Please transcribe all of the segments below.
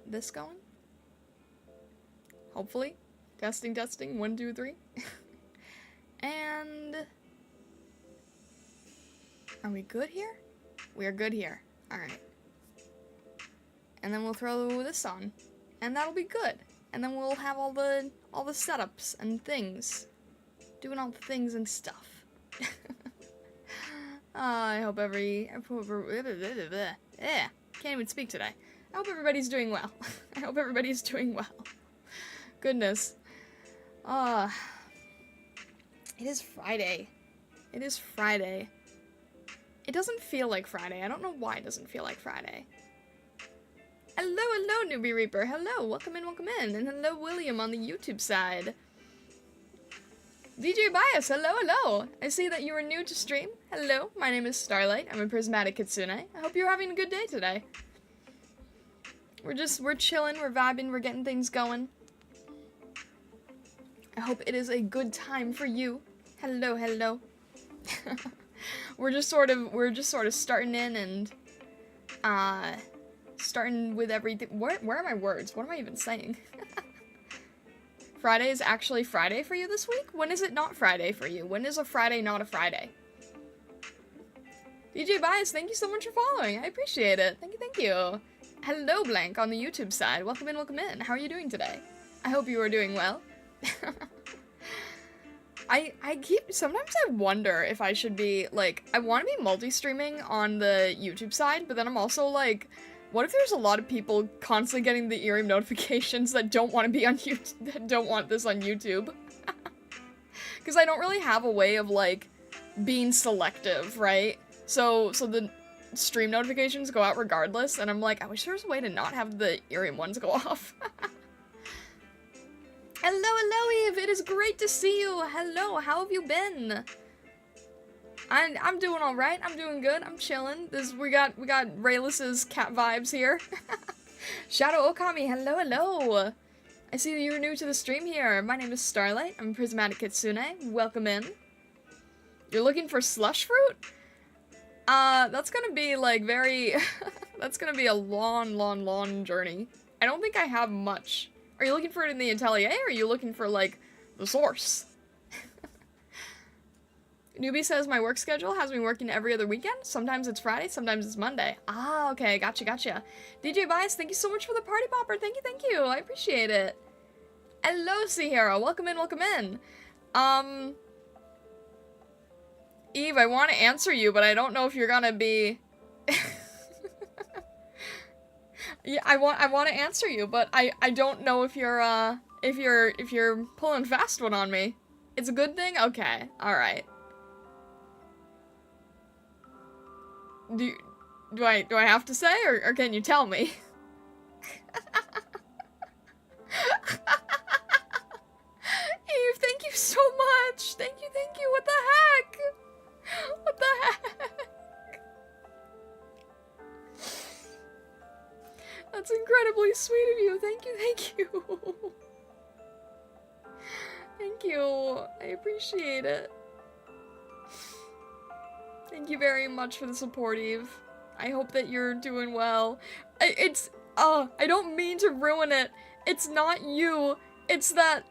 this going. Hopefully. Testing, testing. 1, 2, 3. And... Are we good here? We are good here. Alright. And then we'll throw this on. And that'll be good. And then we'll have all the setups and things. Doing all the things and stuff. I hope can't even speak today. I hope everybody's doing well. I hope everybody's doing well. Goodness. It is Friday. It is Friday. It doesn't feel like Friday. I don't know why it doesn't feel like Friday. Hello, hello, Newbie Reaper. Hello, welcome in, welcome in. And hello, William on the YouTube side. DJ Bias, hello, hello. I see that you are new to stream. Hello, my name is Starlight. I'm a prismatic kitsune. I hope you're having a good day today. We're chilling, we're vibing, we're getting things going. I hope it is a good time for you. Hello, hello. we're just sort of starting in and starting with everything. Where are my words? What am I even saying? Friday is actually Friday for you this week? When is it not Friday for you? When is a Friday not a Friday? DJ Bias, thank you so much for following. I appreciate it. Thank you, thank you. Hello, Blank, on the YouTube side. Welcome in, welcome in. How are you doing today? I hope you are doing well. Sometimes I wonder if I should be, like, I want to be multi-streaming on the YouTube side, but then I'm also like, what if there's a lot of people constantly getting the IRIAM notifications that don't want to be on YouTube, that don't want this on YouTube? Because I don't really have a way of, like, being selective, right? So the stream notifications go out regardless, and I'm like, I wish there was a way to not have the IRIAM ones go off. Hello, hello, Eve! It is great to see you! Hello, how have you been? I'm doing alright, I'm doing good, I'm chilling. We got Raylus's cat vibes here. Shadow Okami, hello, hello! I see that you're new to the stream here. My name is Starlight, I'm a prismatic kitsune. Welcome in. You're looking for slush fruit? That's gonna be, like, very... that's gonna be a long journey. I don't think I have much. Are you looking for it in the atelier, or are you looking for, like, the source? Newbie says my work schedule has me working every other weekend. Sometimes it's Friday, sometimes it's Monday. Ah, okay, gotcha. DJ Bias, thank you so much for the party popper. Thank you. I appreciate it. Hello, Sierra. Welcome in, welcome in. Eve, I want to answer you, but I don't know if you're gonna be... Yeah, I want to answer you, but I don't know if you're pulling fast one on me. It's a good thing? Okay. Alright. Do I have to say, or can you tell me? Eve, thank you so much! Thank you! What the heck? What the heck? That's incredibly sweet of you. Thank you. Thank you. I appreciate it. Thank you very much for the support, Eve. I hope that you're doing well. I don't mean to ruin it. It's not you. It's that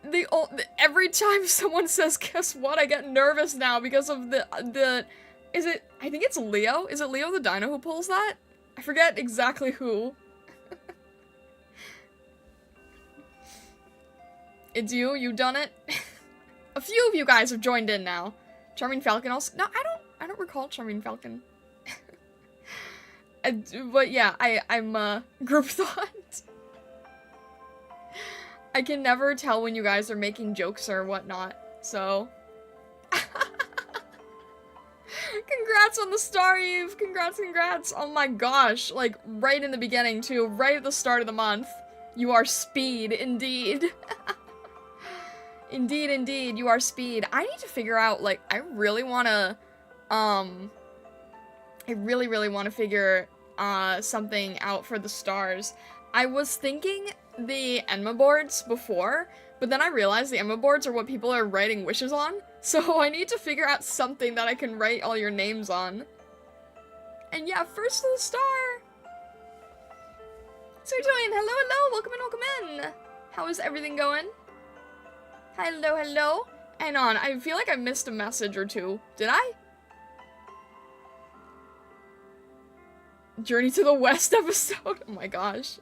every time someone says, guess what, I get nervous now because of I think it's Leo? Is it Leo the Dino who pulls that? I forget exactly who. It's you? You done it? A few of you guys have joined in now. Charming Falcon also- no, I don't recall Charming Falcon. But yeah, I'm, group thought. I can never tell when you guys are making jokes or whatnot, so. Congrats on the star, Eve! Congrats! Oh my gosh, like, right in the beginning, too, right at the start of the month. You are speed, indeed. Indeed, you are speed. I need to figure out, like, I really wanna figure, something out for the stars. I was thinking the Enma boards before, but then I realized the Enma boards are what people are writing wishes on, so I need to figure out something that I can write all your names on. And yeah, first to the star! So doing, hello, hello, welcome in. How is everything going? Hello, hello. Hang on, I feel like I missed a message or two. Did I? Journey to the West episode. Oh my gosh.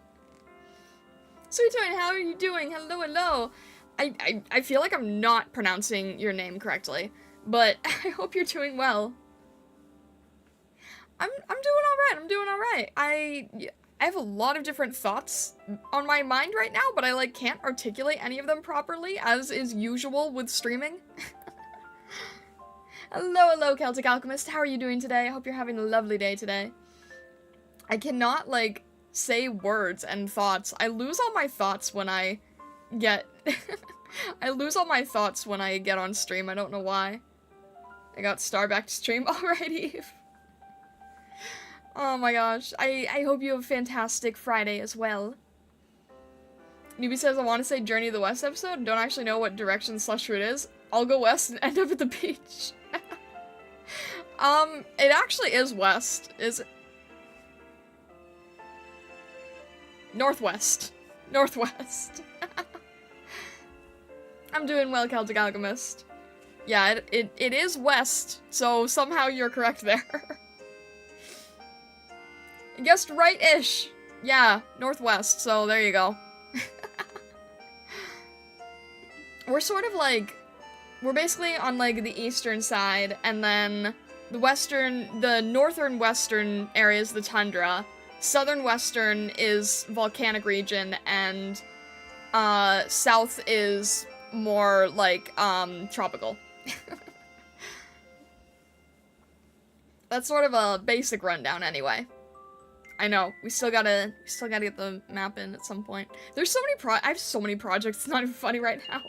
So doing, how are you doing? Hello, hello. I feel like I'm not pronouncing your name correctly, but I hope you're doing well. I'm doing alright, I'm doing alright. I have a lot of different thoughts on my mind right now, but I like can't articulate any of them properly, as is usual with streaming. Hello, hello, Celtic Alchemist. How are you doing today? I hope you're having a lovely day today. I cannot, like, say words and thoughts. I lose all my thoughts when I get... I lose all my thoughts when I get on stream. I don't know why. I got Star back to stream. Alright, Eve. Oh my gosh. I hope you have a fantastic Friday as well. Newbie says, I want to say Journey to the West episode. Don't actually know what direction / route is. I'll go west and end up at the beach. It actually is west. Is it? Northwest. Northwest. I'm doing well, Celtic Alchemist. Yeah, it is west, so somehow you're correct there. I guessed right-ish. Yeah, northwest, so there you go. We're sort of like, we're basically on like the eastern side, and then the northern western area is the tundra, southern western is volcanic region, and south is more like tropical. That's sort of a basic rundown anyway. I know, we still gotta get the map in at some point. There's so many I have so many projects, it's not even funny right now.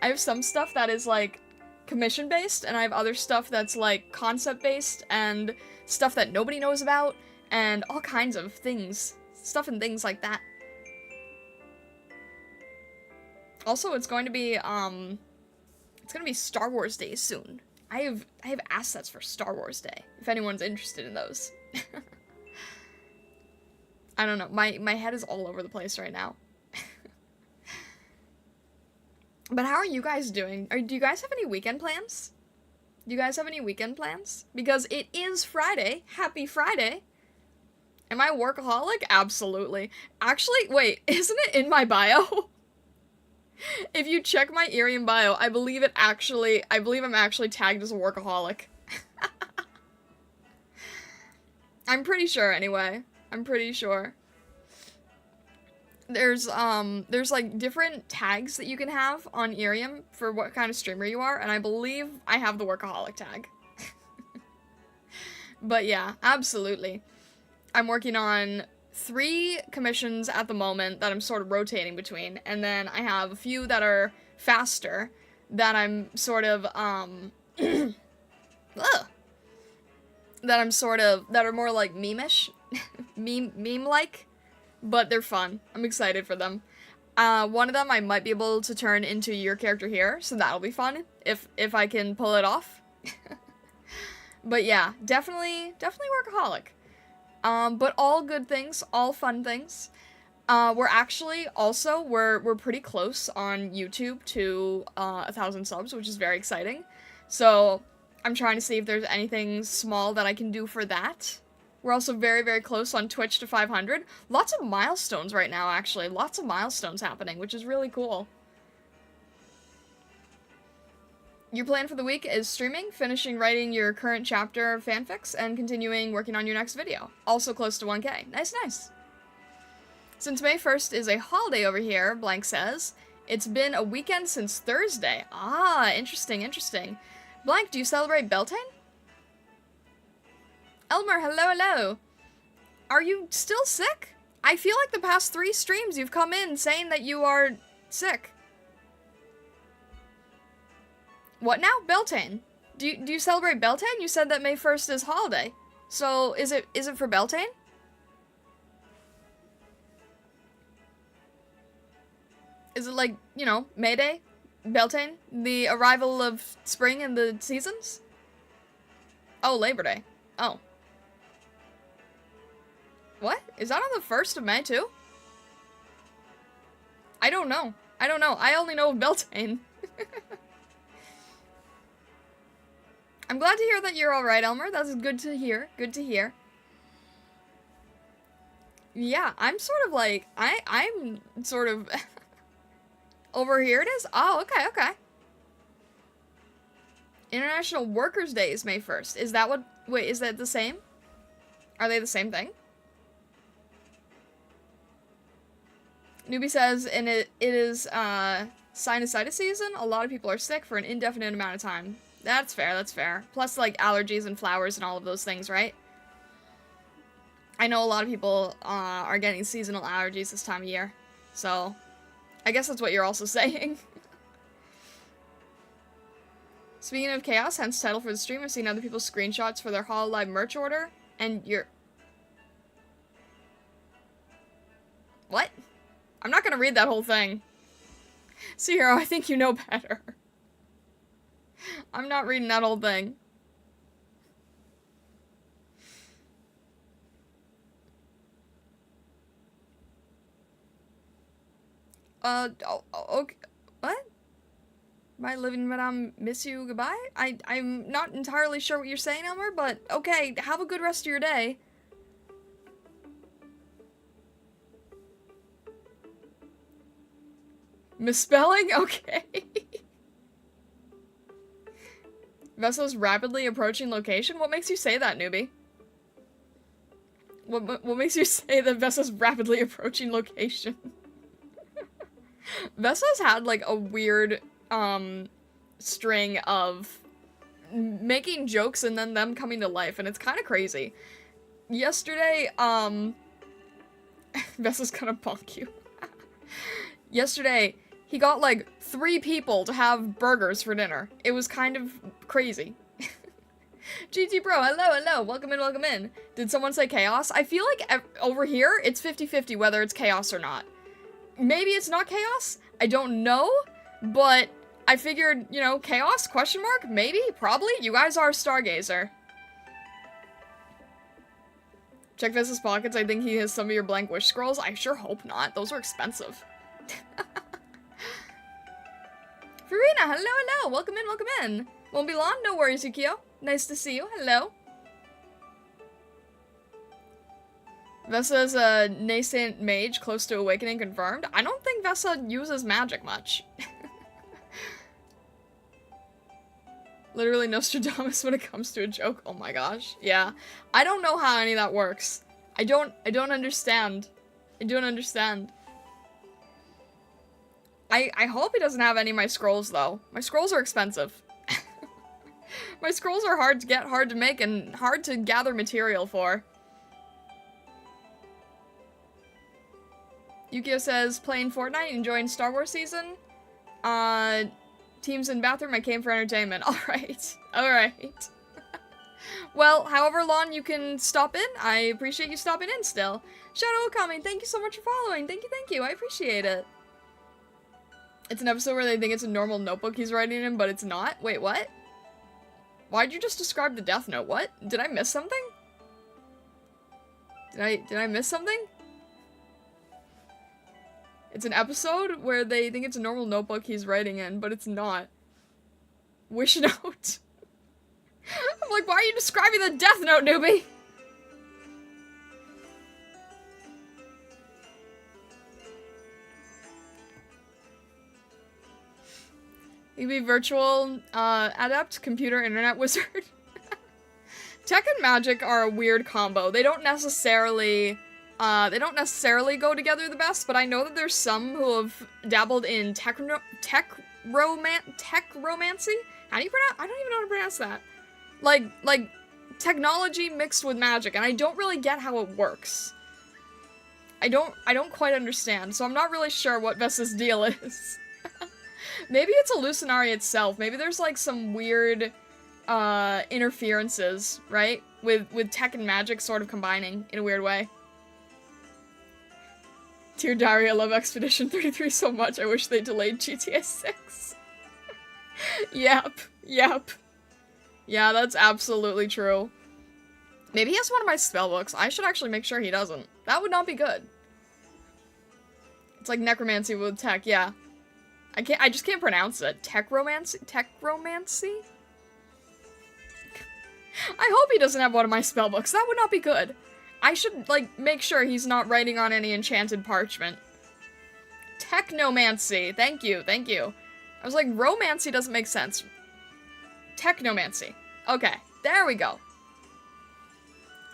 I have some stuff that is like commission based, and I have other stuff that's like concept based, and stuff that nobody knows about, and all kinds of things. Stuff and things like that. Also, it's going to be Star Wars Day soon. I have assets for Star Wars Day, if anyone's interested in those. I don't know, my head is all over the place right now. But how are you guys doing? Do you guys have any weekend plans? Do you guys have any weekend plans? Because it is Friday. Happy Friday. Am I a workaholic? Absolutely. Actually, wait, isn't it in my bio? If you check my IRIAM bio, I believe I'm actually tagged as a workaholic. I'm pretty sure anyway. I'm pretty sure. There's like different tags that you can have on IRIAM for what kind of streamer you are, and I believe I have the workaholic tag. But yeah, absolutely. I'm working on 3 commissions at the moment that I'm sort of rotating between, and then I have a few that are faster that I'm sort of, that are more like meme-ish, meme-like, but they're fun. I'm excited for them. One of them I might be able to turn into your character here, so that'll be fun, if I can pull it off. But yeah, definitely workaholic. But all good things, all fun things. We're actually also, we're pretty close on YouTube to 1,000 subs, which is very exciting. So I'm trying to see if there's anything small that I can do for that. We're also very, very close on Twitch to 500. Lots of milestones right now, actually. Lots of milestones happening, which is really cool. Your plan for the week is streaming, finishing writing your current chapter of fanfics, and continuing working on your next video. Also close to 1K. Nice, nice. Since May 1st is a holiday over here, Blank says, it's been a weekend since Thursday. Ah, interesting, interesting. Blank, do you celebrate Beltane? Elmer, hello, hello. Are you still sick? I feel like the past 3 streams you've come in saying that you are sick. What now? Beltane. Do you celebrate Beltane? You said that May 1st is holiday. So, is it for Beltane? Is it like, you know, May Day? Beltane? The arrival of spring and the seasons? Oh, Labor Day. Oh. What? Is that on the 1st of May, too? I don't know. I don't know. I only know of Beltane. I'm glad to hear that you're alright, Elmer. That's good to hear. Good to hear. Yeah, I'm sort of like, I'm sort of... Over here it is? Oh, okay, okay. International Workers' Day is May 1st. Is that what... Wait, is that the same? Are they the same thing? Newbie says, and it is, sinusitis season. A lot of people are sick for an indefinite amount of time. That's fair, that's fair. Plus, like, allergies and flowers and all of those things, right? I know a lot of people, are getting seasonal allergies this time of year. So, I guess that's what you're also saying. Speaking of chaos, hence title for the stream, I've seen other people's screenshots for their Hololive merch order, and you're... What? I'm not gonna read that whole thing. Sierra, I think you know better. I'm not reading that whole thing. Okay. What? My living madame miss you goodbye? I'm not entirely sure what you're saying, Elmer, but okay, have a good rest of your day. Misspelling? Okay. Vessel's rapidly approaching location? What makes you say that, newbie? What makes you say that Vessa's rapidly approaching location? Vessa's had, like, a weird, string of making jokes and then them coming to life, and it's kind of crazy. Yesterday, Vessa's gonna bonk you. Yesterday, he got, like, 3 people to have burgers for dinner. It was kind of crazy. GT Bro, hello, welcome in. Did someone say chaos? I feel like over here, it's 50-50 whether it's chaos or not. Maybe it's not chaos? I don't know, but I figured, you know, chaos, question mark? Maybe, probably. You guys are a stargazer. Check Vessa's pockets, I think he has some of your blank wish scrolls. I sure hope not. Those are expensive. Farina, hello, welcome in. Won't be long, no worries, Yukio. Nice to see you, hello. Vessa is a nascent mage, close to awakening confirmed. I don't think Vessa uses magic much. Literally Nostradamus when it comes to a joke, oh my gosh. Yeah, I don't know how any of that works. I don't understand. I don't understand. I hope he doesn't have any of my scrolls, though. My scrolls are expensive. My scrolls are hard to get, hard to make, and hard to gather material for. Yukio says, playing Fortnite, enjoying Star Wars season. Teams in bathroom, I came for entertainment. Alright. Well, however long you can stop in, I appreciate you stopping in still. Shadow Okami, thank you so much for following. Thank you. I appreciate it. It's an episode where they think it's a normal notebook he's writing in, but it's not. Wait, what? Why'd you just describe the Death Note? What? Did I miss something? Did I miss something? It's an episode where they think it's a normal notebook he's writing in, but it's not. Wish Note. I'm like, why are you describing the Death Note, newbie? You be virtual, adept, computer, internet wizard. Tech and magic are a weird combo. They don't necessarily go together the best, but I know that there's some who have dabbled in techromancy? How do you pronounce? I don't even know how to pronounce that. Like, technology mixed with magic, and I don't really get how it works. I don't quite understand, so I'm not really sure what Vessa's deal is. Maybe it's Hallucinari itself. Maybe there's, like, some weird, interferences, right? With tech and magic sort of combining in a weird way. Dear Diary, I love Expedition 33 so much, I wish they delayed GTA 6. Yep. Yeah, that's absolutely true. Maybe he has one of my spellbooks. I should actually make sure he doesn't. That would not be good. It's like necromancy with tech, yeah. I just can't pronounce it. Techromancy? Techromancy? I hope he doesn't have one of my spell books. That would not be good. I should, like, make sure he's not writing on any enchanted parchment. Technomancy. Thank you, thank you. I was like, romancy doesn't make sense. Technomancy. Okay, there we go.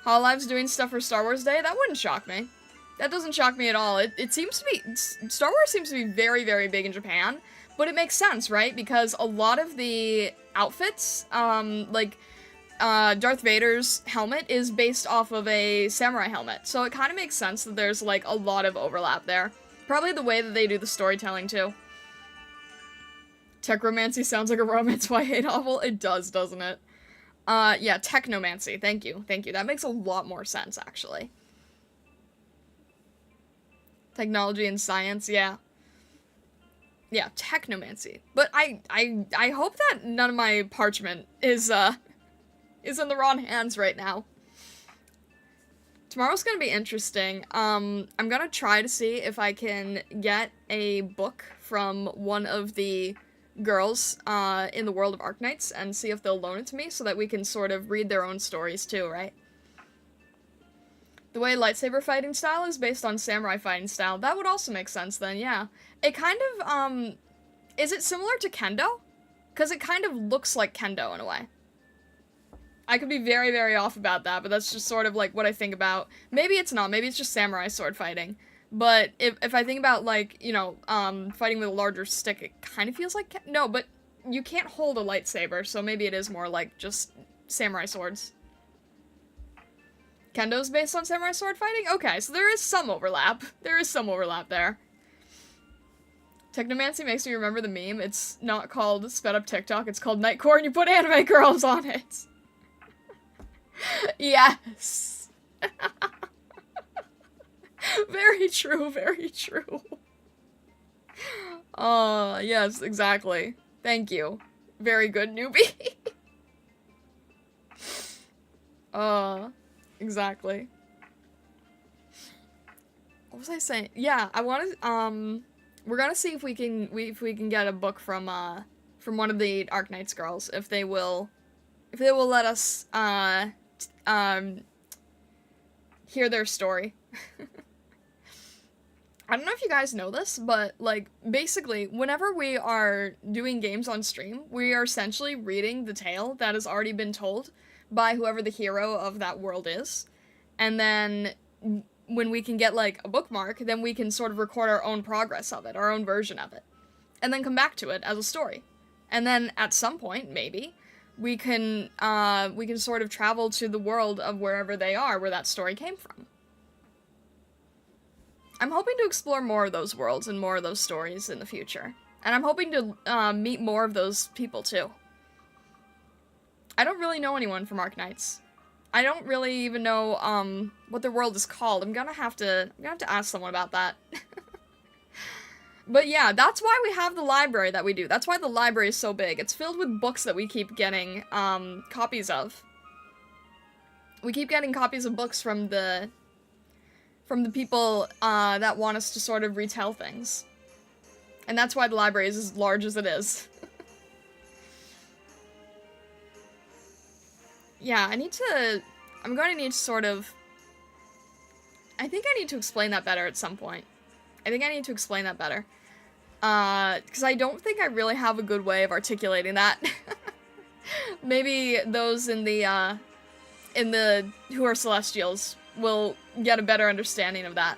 Hololive's doing stuff for Star Wars Day? That wouldn't shock me. That doesn't shock me at all. It seems to be... Star Wars seems to be very, very big in Japan. But it makes sense, right? Because a lot of the outfits, like... Darth Vader's helmet is based off of a samurai helmet. So it kind of makes sense that there's, like, a lot of overlap there. Probably the way that they do the storytelling, too. Techromancy sounds like a romance YA novel. It does, doesn't it? Yeah, technomancy. Thank you. Thank you. That makes a lot more sense, actually. Technology and science, yeah. Yeah, technomancy. But I hope that none of my parchment is in the wrong hands right now. Tomorrow's gonna be interesting. I'm gonna try to see if I can get a book from one of the girls in the world of Arknights and see if they'll loan it to me so that we can sort of read their own stories too, right? The way lightsaber fighting style is based on samurai fighting style. That would also make sense then, yeah. It kind of, is it similar to kendo? Because it kind of looks like kendo in a way. I could be very, very off about that, but that's just sort of like what I think about. Maybe it's not, maybe it's just samurai sword fighting. But if I think about, like, you know, fighting with a larger stick, it kind of feels like... No, but you can't hold a lightsaber, so maybe it is more like just samurai swords. Kendo's based on samurai sword fighting? Okay, so there is some overlap. There is some overlap there. Technomancy makes me remember the meme. It's not called Sped Up TikTok, it's called Nightcore, and you put anime girls on it. Yes. Very true, very true. Yes, exactly. Thank you. Very good, newbie. Exactly. What was I saying? Yeah, I want to, we're gonna see if we can get a book from one of the Arknights girls, if they will let us, hear their story. I don't know if you guys know this, but, like, basically, whenever we are doing games on stream, we are essentially reading the tale that has already been told by whoever the hero of that world is. And then, when we can get, like, a bookmark, then we can sort of record our own progress of it, our own version of it. And then come back to it as a story. And then, at some point, maybe, we can sort of travel to the world of wherever they are, where that story came from. I'm hoping to explore more of those worlds and more of those stories in the future. And I'm hoping to meet more of those people, too. I don't really know anyone from Arknights. I don't really even know what their world is called. I'm gonna have to ask someone about that. But yeah, that's why we have the library that we do. That's why the library is so big. It's filled with books that we keep getting copies of. We keep getting copies of books from the people that want us to sort of retell things. And that's why the library is as large as it is. Yeah, I'm going to need to sort of... I think I need to explain that better at some point. Because I don't think I really have a good way of articulating that. Maybe those in the who are Celestials will get a better understanding of that.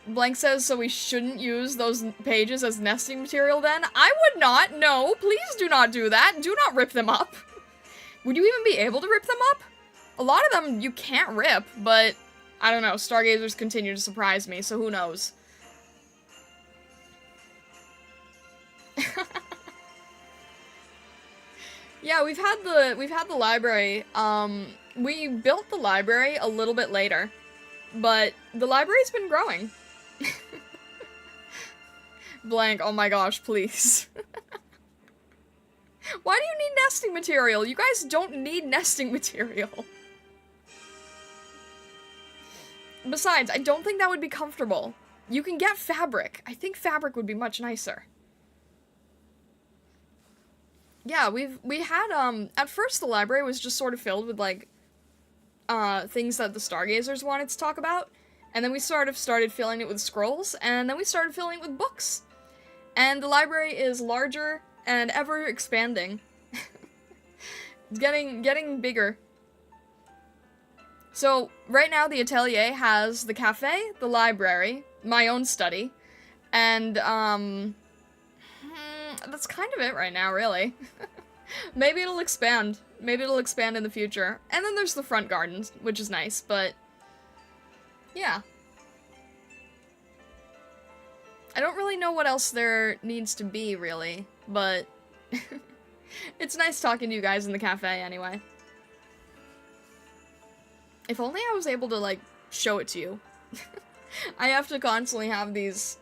Blank says, so we shouldn't use those pages as nesting material then? I would not, no, please do not do that. Do not rip them up. Would you even be able to rip them up? A lot of them you can't rip, but I don't know, Stargazers continue to surprise me, so who knows. Yeah, we've had the library. We built the library a little bit later, but the library's been growing. Blank, oh my gosh, please. Why do you need nesting material? You guys don't need nesting material. Besides, I don't think that would be comfortable. You can get fabric. I think fabric would be much nicer. Yeah, we had, at first the library was just sort of filled with, like, things that the Stargazers wanted to talk about, and then we sort of started filling it with scrolls, and then we started filling it with books. And the library is larger and ever expanding. It's getting bigger. So, right now the atelier has the cafe, the library, my own study, and, that's kind of it right now, really. Maybe it'll expand. Maybe it'll expand in the future. And then there's the front gardens, which is nice, but yeah. I don't really know what else there needs to be, really, but it's nice talking to you guys in the cafe anyway. If only I was able to, like, show it to you. I have to constantly have these,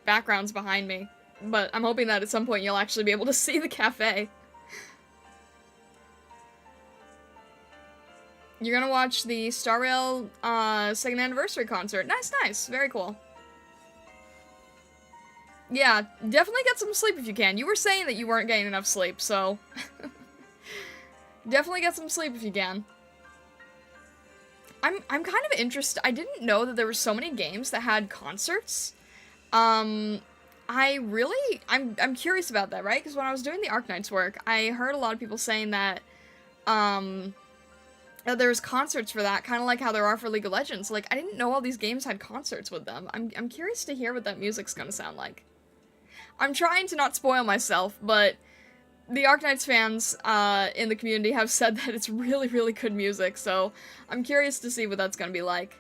backgrounds behind me, but I'm hoping that at some point you'll actually be able to see the cafe. You're gonna watch the Star Rail, second anniversary concert. Nice, nice. Very cool. Yeah, definitely get some sleep if you can. You were saying that you weren't getting enough sleep, so... definitely get some sleep if you can. I'm kind of interested. I didn't know that there were so many games that had concerts. I'm curious about that, right? Because when I was doing the Arknights work, I heard a lot of people saying that, there's concerts for that, kind of like how there are for League of Legends. Like, I didn't know all these games had concerts with them. I'm curious to hear what that music's gonna sound like. I'm trying to not spoil myself, but the Arknights fans, in the community have said that it's really, really good music, so I'm curious to see what that's gonna be like.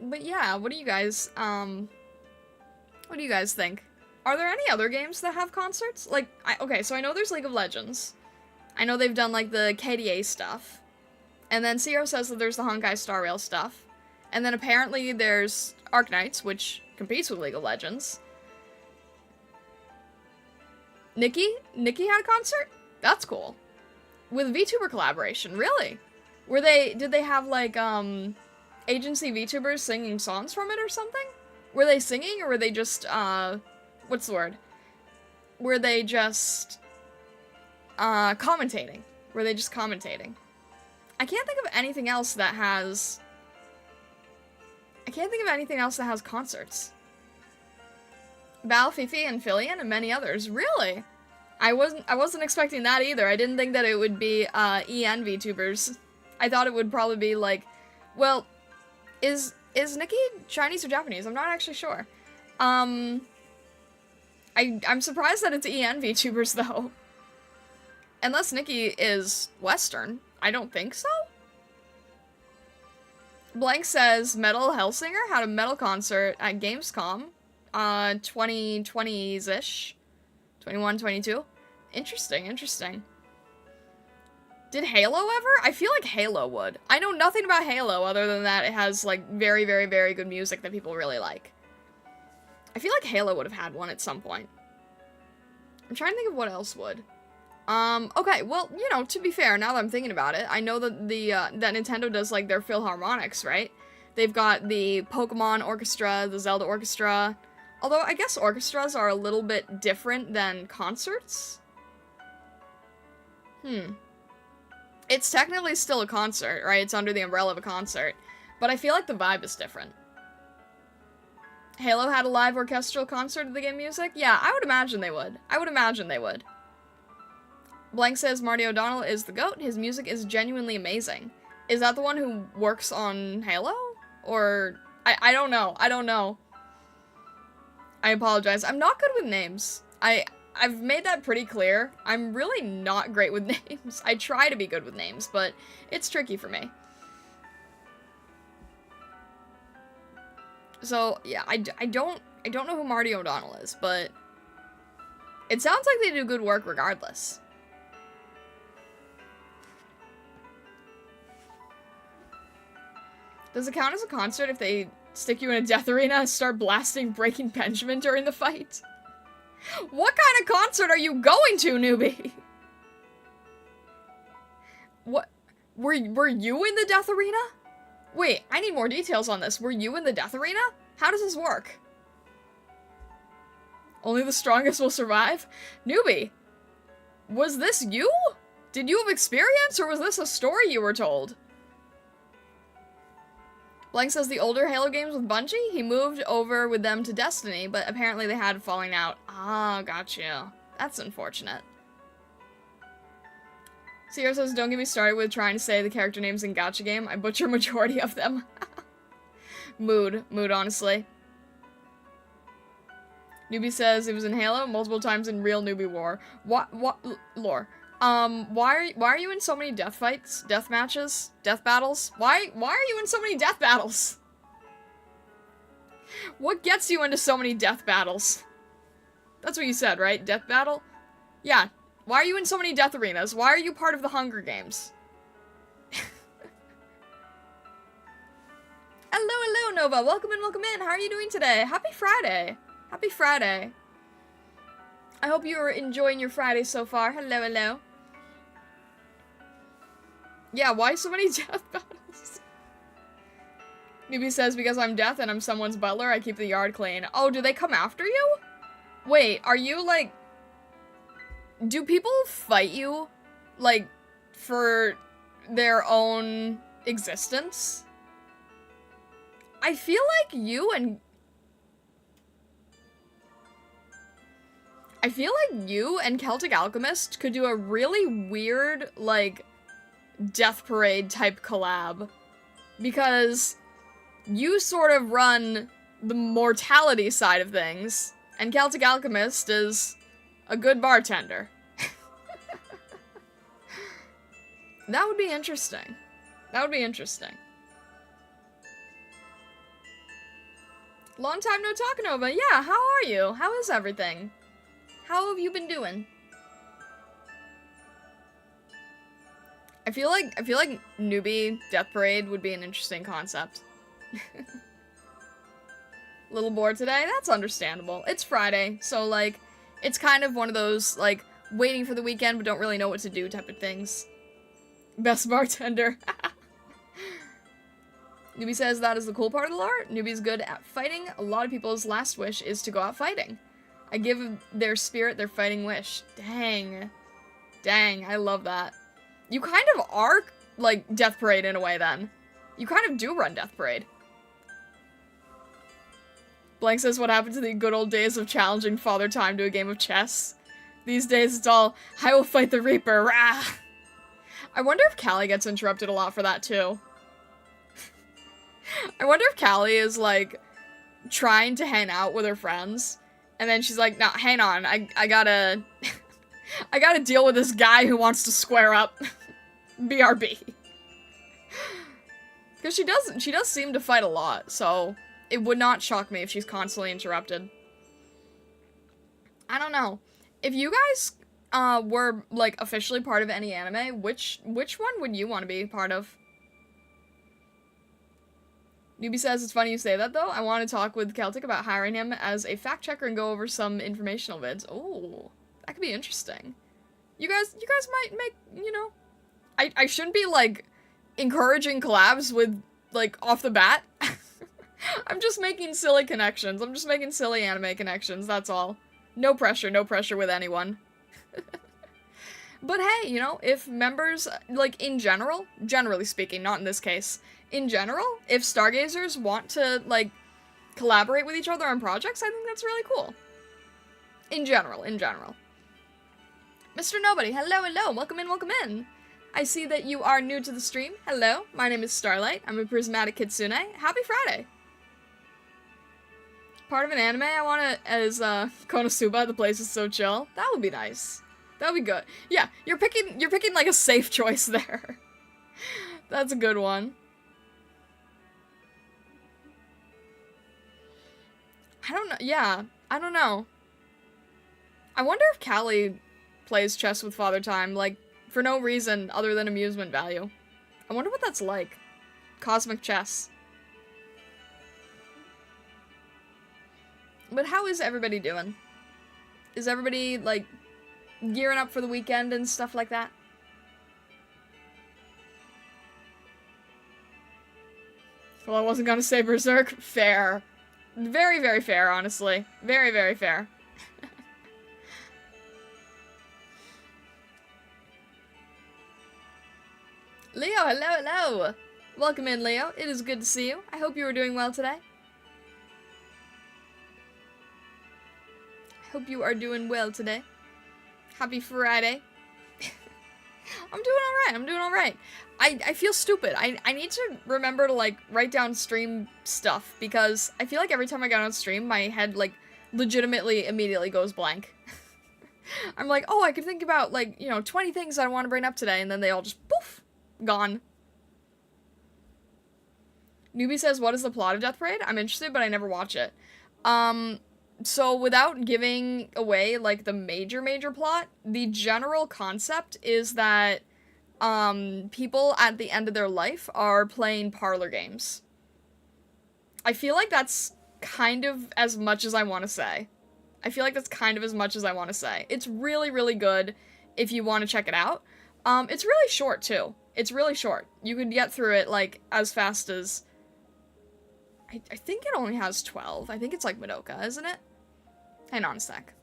But yeah, what do you guys think? Are there any other games that have concerts? Like, okay, so I know there's League of Legends. I know they've done, like, the KDA stuff. And then Zero says that there's the Honkai Star Rail stuff. And then apparently there's Arknights, which competes with League of Legends. Nikki had a concert? That's cool. With VTuber collaboration, really? Did they have, like, agency VTubers singing songs from it or something? Were they singing, or were they just, what's the word? Were they just, commentating? Were they just commentating? I can't think of anything else that has... concerts. Bal, Fifi, and Filian, and many others. Really? I wasn't expecting that either. I didn't think that it would be, EN VTubers. I thought it would probably be, like... Well, is Nikki Chinese or Japanese? I'm not actually sure. I'm surprised that it's EN VTubers, though. Unless Nikki is Western. I don't think so. Blank says, Metal Hellsinger had a metal concert at Gamescom, 2020s-ish. 21, 22. Interesting, interesting. Did Halo ever? I feel like Halo would. I know nothing about Halo other than that it has, like, very, very, very good music that people really like. I feel like Halo would have had one at some point. I'm trying to think of what else would. Okay, well, you know, to be fair, now that I'm thinking about it, I know that that Nintendo does, like, their Philharmonics, right? They've got the Pokemon Orchestra, the Zelda Orchestra. Although, I guess orchestras are a little bit different than concerts. It's technically still a concert, right? It's under the umbrella of a concert. But I feel like the vibe is different. Halo had a live orchestral concert of the game music? Yeah, I would imagine they would. Blank says Marty O'Donnell is the GOAT. His music is genuinely amazing. Is that the one who works on Halo? Or... I don't know. I apologize. I'm not good with names. I've made that pretty clear. I'm really not great with names. I try to be good with names, but it's tricky for me. So, yeah, I don't know who Marty O'Donnell is, but it sounds like they do good work regardless. Does it count as a concert if they stick you in a death arena and start blasting Breaking Benjamin during the fight? What kind of concert are you going to, newbie? What? Were you in the death arena? Wait, I need more details on this. Were you in the death arena? How does this work? Only the strongest will survive? Newbie, was this you? Did you have experience, or was this a story you were told? Blank says the older Halo games with Bungie, he moved over with them to Destiny, but apparently they had falling out. Ah, gotcha. That's unfortunate. Sierra says, don't get me started with trying to say the character names in Gacha game. I butcher majority of them. Mood, honestly. Newbie says it was in Halo, multiple times in real Newbie War. What, lore. Why are you in so many death fights? Death matches? Death battles? Why are you in so many death battles? What gets you into so many death battles? That's what you said, right? Death battle? Yeah. Why are you in so many death arenas? Why are you part of the Hunger Games? Hello, Nova. Welcome in. How are you doing today? Happy Friday. Happy Friday. I hope you are enjoying your Friday so far. Hello. Yeah, why so many death battles? Newbie says, because I'm death and I'm someone's butler, I keep the yard clean. Oh, do they come after you? Wait, are you, like... Do people fight you, like, for their own existence? I feel like you and Celtic Alchemist could do a really weird, like, Death Parade type collab. Because you sort of run the mortality side of things, and Celtic Alchemist is a good bartender. That would be interesting. Long time no talk, Nova. Yeah, how are you? How is everything? How have you been doing? I feel like Newbie Death Parade would be an interesting concept. Little bored today? That's understandable. It's Friday, so, like, it's kind of one of those, like, waiting for the weekend but don't really know what to do type of things. Best bartender. Newbie says that is the cool part of the lore. Newbie's good at fighting. A lot of people's last wish is to go out fighting. I give their spirit their fighting wish. Dang, I love that. You kind of are, like, Death Parade in a way, then. You kind of do run Death Parade. Blank says, what happened to the good old days of challenging Father Time to a game of chess? These days it's all, I will fight the Reaper, rah! I wonder if Callie gets interrupted a lot for that, too. I wonder if Callie is, like, trying to hang out with her friends, and then she's like, nah, hang on, I gotta... I gotta deal with this guy who wants to square up. BRB. Because she does seem to fight a lot, so it would not shock me if she's constantly interrupted. I don't know. If you guys were, like, officially part of any anime, which one would you want to be part of? Newbie says, it's funny you say that, though. I want to talk with Celtic about hiring him as a fact-checker and go over some informational vids. Oh, that could be interesting. You guys might make, you know... I shouldn't be, like, encouraging collabs with, like, off the bat. I'm just making silly connections. I'm just making silly anime connections, that's all. No pressure with anyone. But hey, you know, if members, like, in general, generally speaking, not in this case, in general, if stargazers want to, like, collaborate with each other on projects, I think that's really cool. In general. Mr. Nobody, hello, welcome in. I see that you are new to the stream. Hello, my name is Starlight. I'm a prismatic kitsune. Happy Friday. Part of an anime I want to, as, Konosuba, the place is so chill. That would be nice. That would be good. Yeah, you're picking, like, a safe choice there. That's a good one. I don't know. I wonder if Callie plays chess with Father Time, like, for no reason other than amusement value. I wonder what that's like. Cosmic chess. But how is everybody doing? Is everybody, like, gearing up for the weekend and stuff like that? Well, I wasn't gonna say Berserk. Fair. Very, very fair, honestly. Very, very fair. Leo, hello, hello! Welcome in, Leo. It is good to see you. I hope you are doing well today. I hope you are doing well today. Happy Friday. I'm doing alright, I'm doing alright. I feel stupid. I need to remember to, like, write down stream stuff, because I feel like every time I get on stream, my head, like, legitimately immediately goes blank. I'm like, oh, I could think about, like, you know, 20 things I want to bring up today, and then they all just, poof, gone. Newbie says, what is the plot of Death Parade? I'm interested, but I never watch it. So without giving away, like, the major plot, the general concept is that, people at the end of their life are playing parlor games. I feel like that's kind of as much as I want to say. It's really, really good if you want to check it out. It's really short, too. It's really short. You can get through it, like, as fast as... I think it only has 12. I think it's like Madoka, isn't it? Hang on a sec.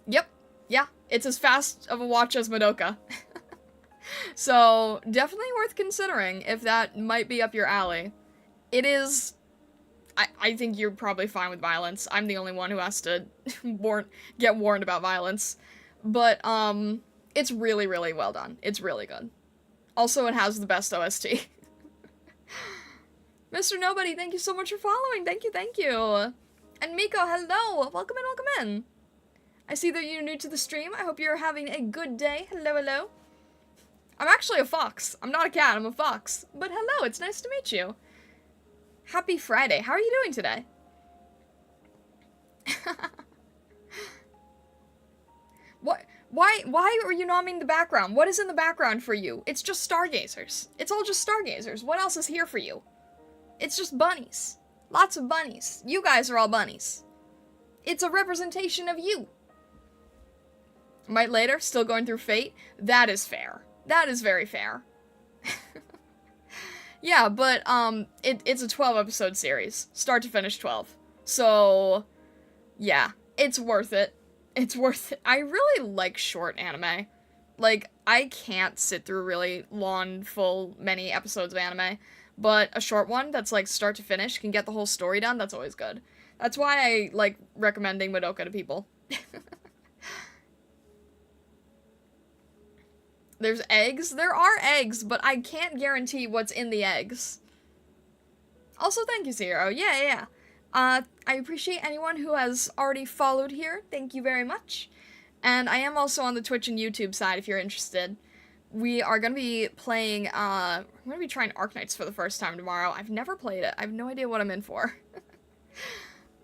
Yep. Yeah. It's as fast of a watch as Madoka. So, definitely worth considering if that might be up your alley. It is... I think you're probably fine with violence. I'm the only one who has to get warned about violence. But, it's really, really well done. It's really good. Also, it has the best OST. Mr. Nobody, thank you so much for following. Thank you, thank you. And Miko, hello. Welcome in, welcome in. I see that you're new to the stream. I hope you're having a good day. Hello, hello. I'm actually a fox. I'm not a cat, I'm a fox. But hello, it's nice to meet you. Happy Friday. How are you doing today? What? Why are you nomming the background? What is in the background for you? It's just stargazers. It's all just stargazers. What else is here for you? It's just bunnies. Lots of bunnies. You guys are all bunnies. It's a representation of you. Might later, still going through Fate. That is fair. That is very fair. Yeah, but, it's a 12-episode series. Start to finish 12. So, yeah, it's worth it. It's worth it. I really like short anime. Like, I can't sit through really long, full, many episodes of anime. But a short one that's, like, start to finish, can get the whole story done, that's always good. That's why I like recommending Madoka to people. There's eggs? There are eggs, but I can't guarantee what's in the eggs. Also, thank you, Zero. Yeah. I appreciate anyone who has already followed here. Thank you very much. And I am also on the Twitch and YouTube side if you're interested. We are going to be playing, I'm going to be trying Arknights for the first time tomorrow. I've never played it. I have no idea what I'm in for.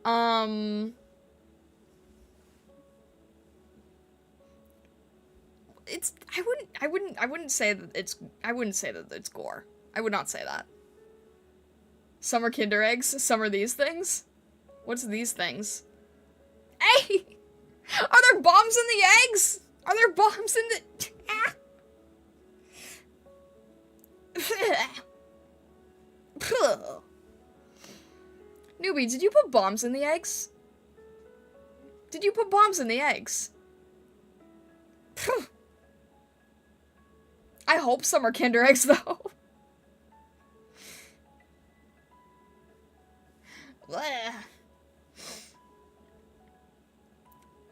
I wouldn't say that it's gore. I would not say that. Some are Kinder eggs, some are these things. What's these things? Hey! Are there bombs in the eggs? Are there bombs in the... Ah! Newbie, did you put bombs in the eggs? Did you put bombs in the eggs? I hope some are Kinder eggs, though.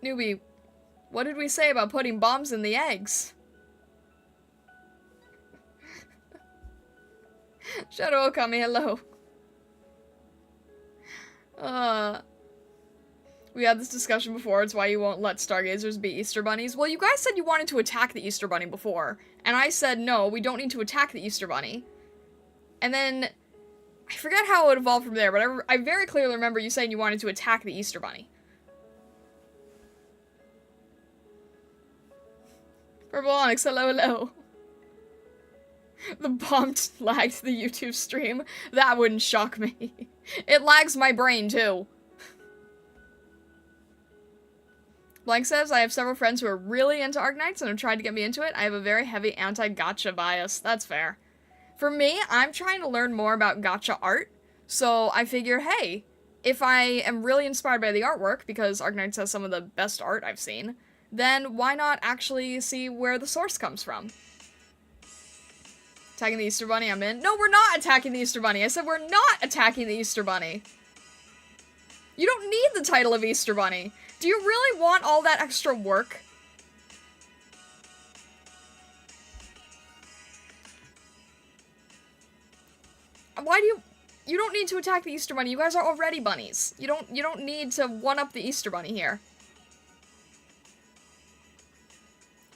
Newbie, what did we say about putting bombs in the eggs? Shadow Okami, hello. We had this discussion before, it's why you won't let stargazers be Easter bunnies. Well, you guys said you wanted to attack the Easter bunny before, and I said, no, we don't need to attack the Easter bunny. And then, I forget how it evolved from there, but I very clearly remember you saying you wanted to attack the Easter bunny. Purple Onyx, hello, hello. The bomb lagged the YouTube stream. That wouldn't shock me. It lags my brain, too. Blank says, I have several friends who are really into Arknights and have tried to get me into it. I have a very heavy anti-gacha bias. That's fair. For me, I'm trying to learn more about gacha art, so I figure, hey, if I am really inspired by the artwork, because Arknights has some of the best art I've seen, then why not actually see where the source comes from? Attacking the Easter Bunny, I'm in. No, we're not attacking the Easter Bunny. I said we're not attacking the Easter Bunny. You don't need the title of Easter Bunny. Do you really want all that extra work? Why do you don't need to attack the Easter Bunny. You guys are already bunnies. You don't need to one-up the Easter Bunny here.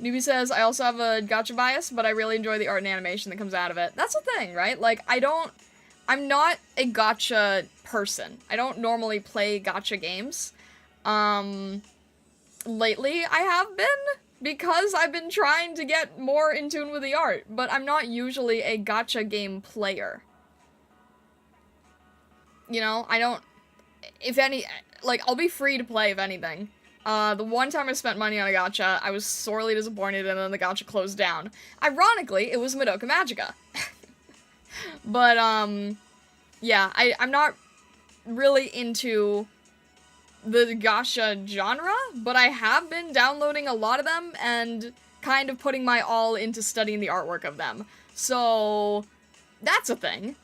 Newbie says, I also have a gacha bias, but I really enjoy the art and animation that comes out of it. That's the thing, right? Like, I'm not a gacha person. I don't normally play gacha games. Lately I have been, because I've been trying to get more in tune with the art, but I'm not usually a gacha game player. You know, I don't, if any, like, I'll be free to play if anything. The one time I spent money on a gacha, I was sorely disappointed and then the gacha closed down. Ironically, it was Madoka Magica. But, yeah, I'm not really into the gacha genre, but I have been downloading a lot of them and kind of putting my all into studying the artwork of them. So, that's a thing.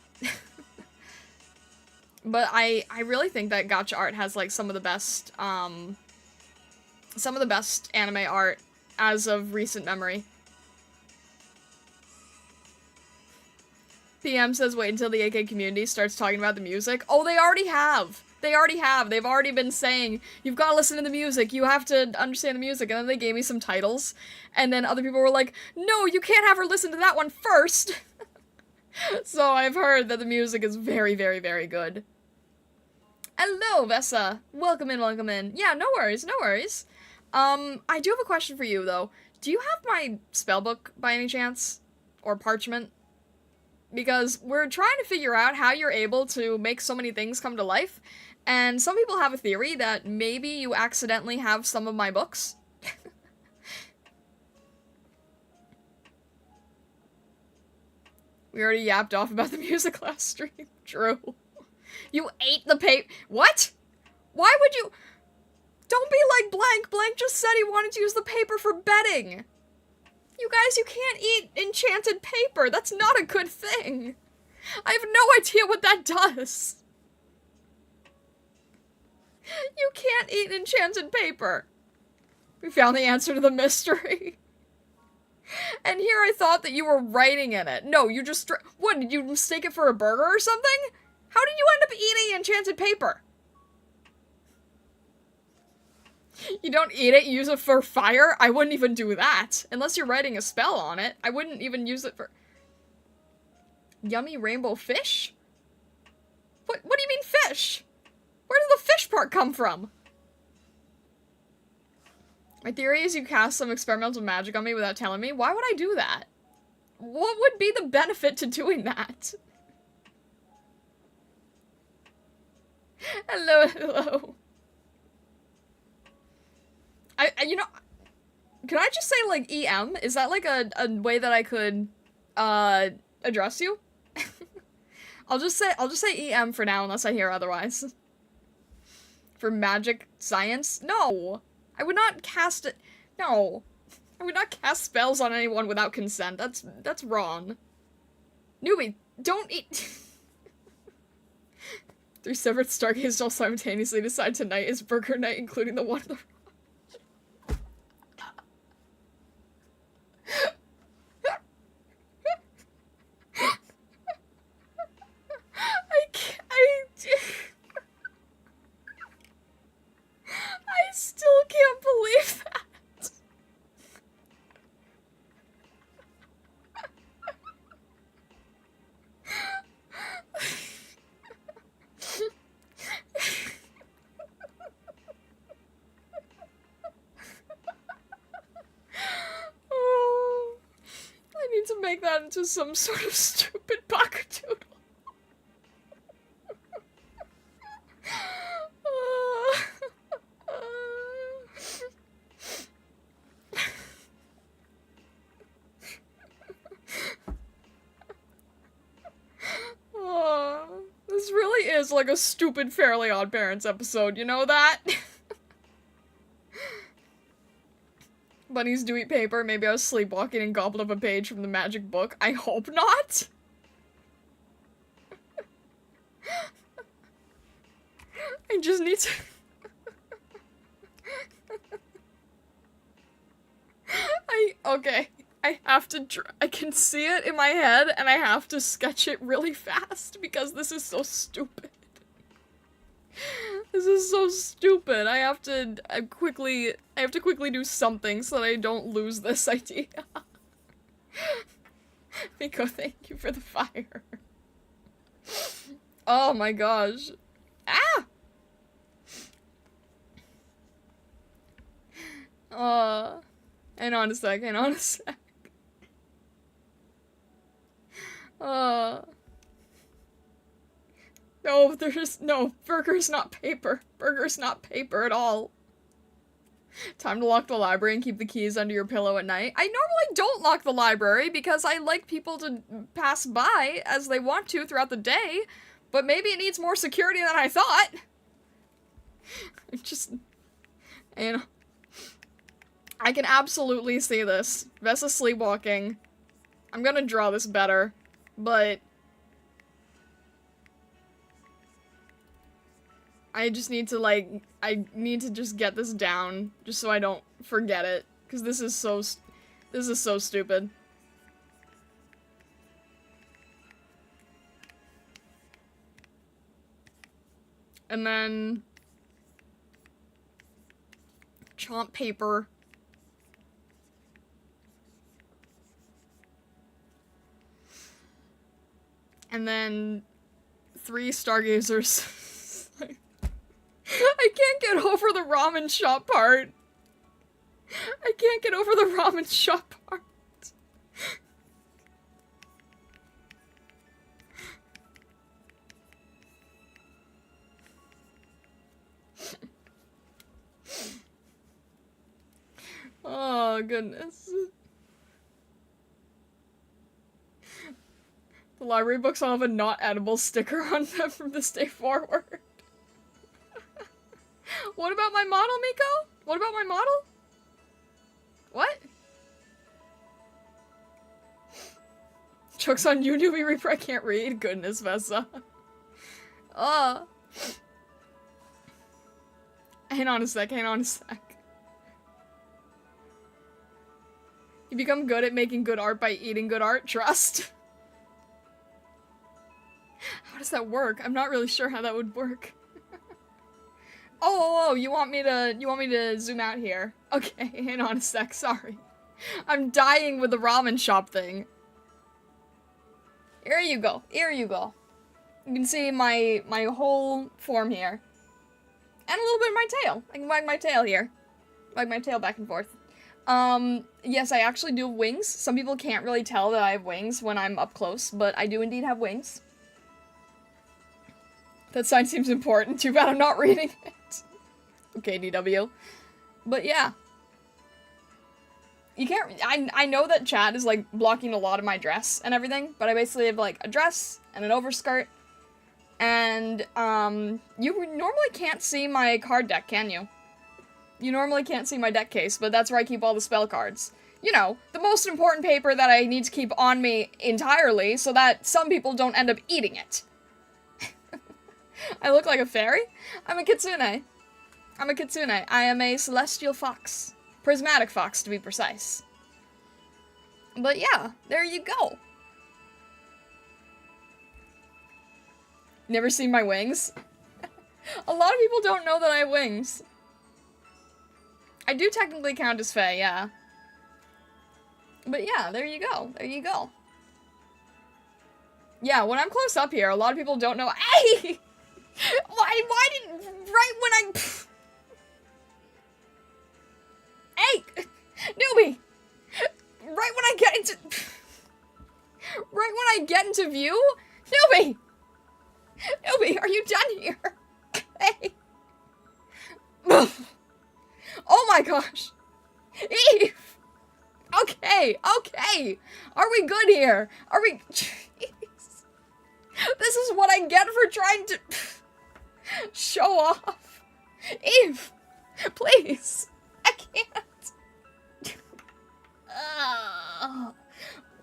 But I really think that gacha art has, like, some of the best anime art as of recent memory. PM says wait until the AK community starts talking about the music. Oh, they already have! They already have. They've already been saying, you've got to listen to the music, you have to understand the music, and then they gave me some titles, and then other people were like, no, you can't have her listen to that one first! So I've heard that the music is very, very, very good. Hello, Vessa! Welcome in, welcome in. Yeah, no worries, no worries. I do have a question for you, though. Do you have my spellbook, by any chance? Or parchment? Because we're trying to figure out how you're able to make so many things come to life, and some people have a theory that maybe you accidentally have some of my books. We already yapped off about the music last stream. True. You ate the paper. What? Why would you? Don't be like Blank. Blank just said he wanted to use the paper for bedding. You guys, you can't eat enchanted paper. That's not a good thing. I have no idea what that does. You can't eat enchanted paper. We found the answer to the mystery. And here I thought that you were writing in it. No, you just... What, did you mistake it for a burger or something? How did you end up eating enchanted paper? You don't eat it, you use it for fire? I wouldn't even do that. Unless you're writing a spell on it. I wouldn't even use it for... Yummy rainbow fish? What do you mean fish? Where did the fish part come from? My theory is you cast some experimental magic on me without telling me. Why would I do that? What would be the benefit to doing that? Hello, hello. You know, can I just say, like, EM? Is that, like, a way that I could, address you? I'll just say EM for now, unless I hear otherwise. For magic science? No! I would not cast it. No. I would not cast spells on anyone without consent. That's wrong. Newbie, don't eat. 3 separate Stargates all simultaneously decide tonight is burger night, including the one in the I still can't believe that. Oh, I need to make that into some sort of stupid pocket-doodle. as like a stupid Fairly Odd Parents episode, you know that? Bunnies do eat paper. Maybe I was sleepwalking and gobbled up a page from the magic book. I hope not. I just need to... Okay. I have to I can see it in my head, and I have to sketch it really fast, because this is so stupid. This is so stupid. I have to quickly do something so that I don't lose this idea. Miko, thank you for the fire. Oh my gosh. Ah! Hang on a sec, hang on a sec. No, burger's not paper. Burger's not paper at all. Time to lock the library and keep the keys under your pillow at night. I normally don't lock the library because I like people to pass by as they want to throughout the day, but maybe it needs more security than I thought. I can absolutely see this. Vessa sleepwalking. I'm gonna draw this better, but I just need to, like, I need to just get this down, just so I don't forget it, because this is so stupid. And then... chomp paper. And then 3 stargazers. I can't get over the ramen shop part. I can't get over the ramen shop part. Oh, goodness. The library books all have a not edible sticker on them from this day forward. What about my model, Miko? What about my model? What? Jokes on you, newbie reaper, I can't read. Goodness, Vessa. Hang on a sec, hang on a sec. You become good at making good art by eating good art? Trust. How does that work? I'm not really sure how that would work. Oh, you want me to zoom out here? Okay, hang on a sec, sorry. I'm dying with the ramen shop thing. Here you go, here you go. You can see my whole form here. And a little bit of my tail. I can wag my tail here. Wag my tail back and forth. Yes, I actually do have wings. Some people can't really tell that I have wings when I'm up close, but I do indeed have wings. That sign seems important. Too bad I'm not reading it. Okay, DW. But yeah. You can't... I know that chat is, like, blocking a lot of my dress and everything, but I basically have, like, a dress and an overskirt. And, you normally can't see my card deck, can you? You normally can't see my deck case, but that's where I keep all the spell cards. You know, the most important paper that I need to keep on me entirely so that some people don't end up eating it. I look like a fairy? I'm a kitsune. I'm a kitsune. I am a celestial fox. Prismatic fox, to be precise. But yeah, there you go. Never seen my wings? A lot of people don't know that I have wings. I do technically count as fae, yeah. But yeah, there you go. There you go. Yeah, when I'm close up here, a lot of people don't know- Hey! Why didn't- right when I- Hey! Newbie! Right when I get into- Right when I get into view? Newbie! Newbie, are you done here? Hey! Oh my gosh! Eve! Okay, okay! Are we good here? Are we- Jeez. This is what I get for trying to- Show off. Eve, please. I can't.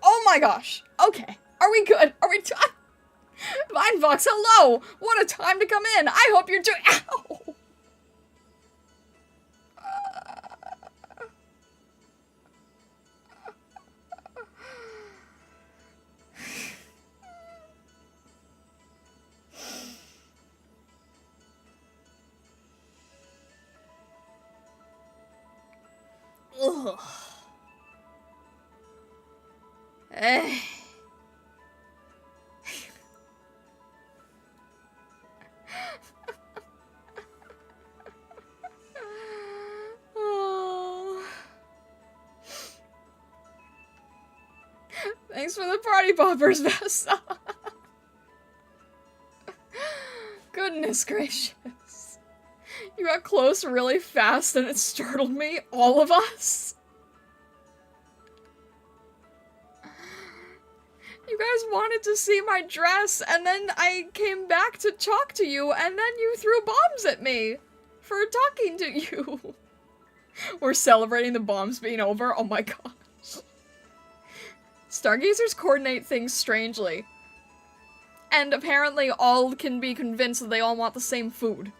Oh my gosh. Okay. Are we good? Are we done? Vinefox, hello! What a time to come in! I hope you're doing- Ow! Ugh. Eh. Oh. Thanks for the party poppers, Vesta. Goodness gracious. You got close really fast and it startled me, all of us. You guys wanted to see my dress, and then I came back to talk to you, and then you threw bombs at me for talking to you. We're celebrating the bombs being over. Oh my gosh. Stargazers coordinate things strangely. And apparently all can be convinced that they all want the same food.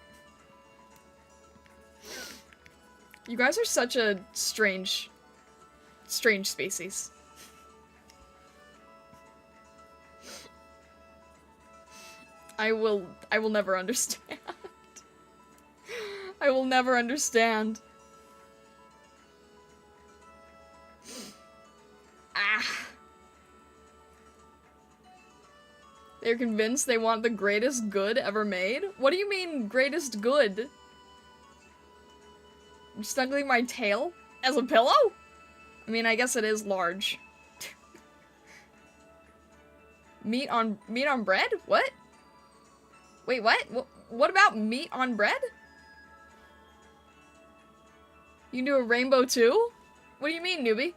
You guys are such a strange species. I will never understand. I will never understand. Ah. They're convinced they want the greatest good ever made? What do you mean, greatest good? I'm snuggling my tail as a pillow? I mean, I guess it is large. Meat on bread? What? Wait, what? What about meat on bread? You can do a rainbow too? What do you mean, newbie?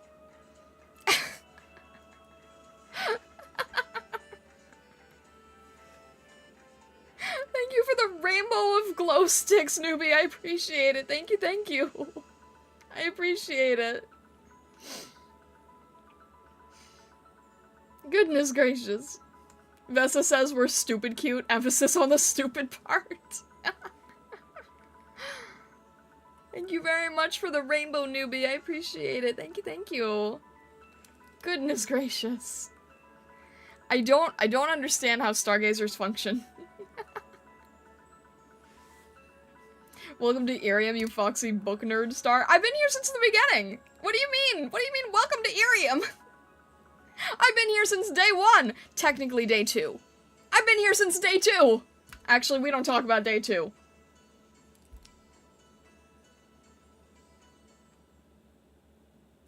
Thank you for the rainbow of glow sticks, newbie. I appreciate it. Thank you, thank you. I appreciate it. Goodness gracious. Vessa says we're stupid cute. Emphasis on the stupid part. Thank you very much for the rainbow, newbie. I appreciate it. Thank you, thank you. Goodness gracious. I don't understand how stargazers function. Welcome to IRIAM, you foxy book nerd star. I've been here since the beginning. What do you mean? What do you mean, welcome to IRIAM? I've been here since day 1. Technically day 2. I've been here since day 2. Actually, we don't talk about day 2.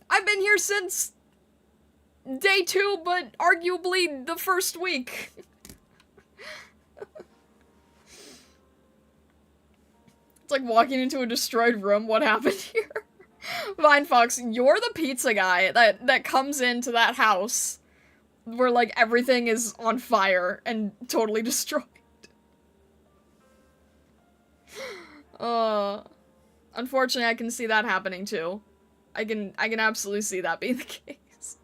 I've been here since day 2, but arguably the first week. It's like walking into a destroyed room. What happened here? Vinefox, you're the pizza guy that comes into that house where, like, everything is on fire and totally destroyed. Unfortunately, I can see that happening too. I can absolutely see that being the case.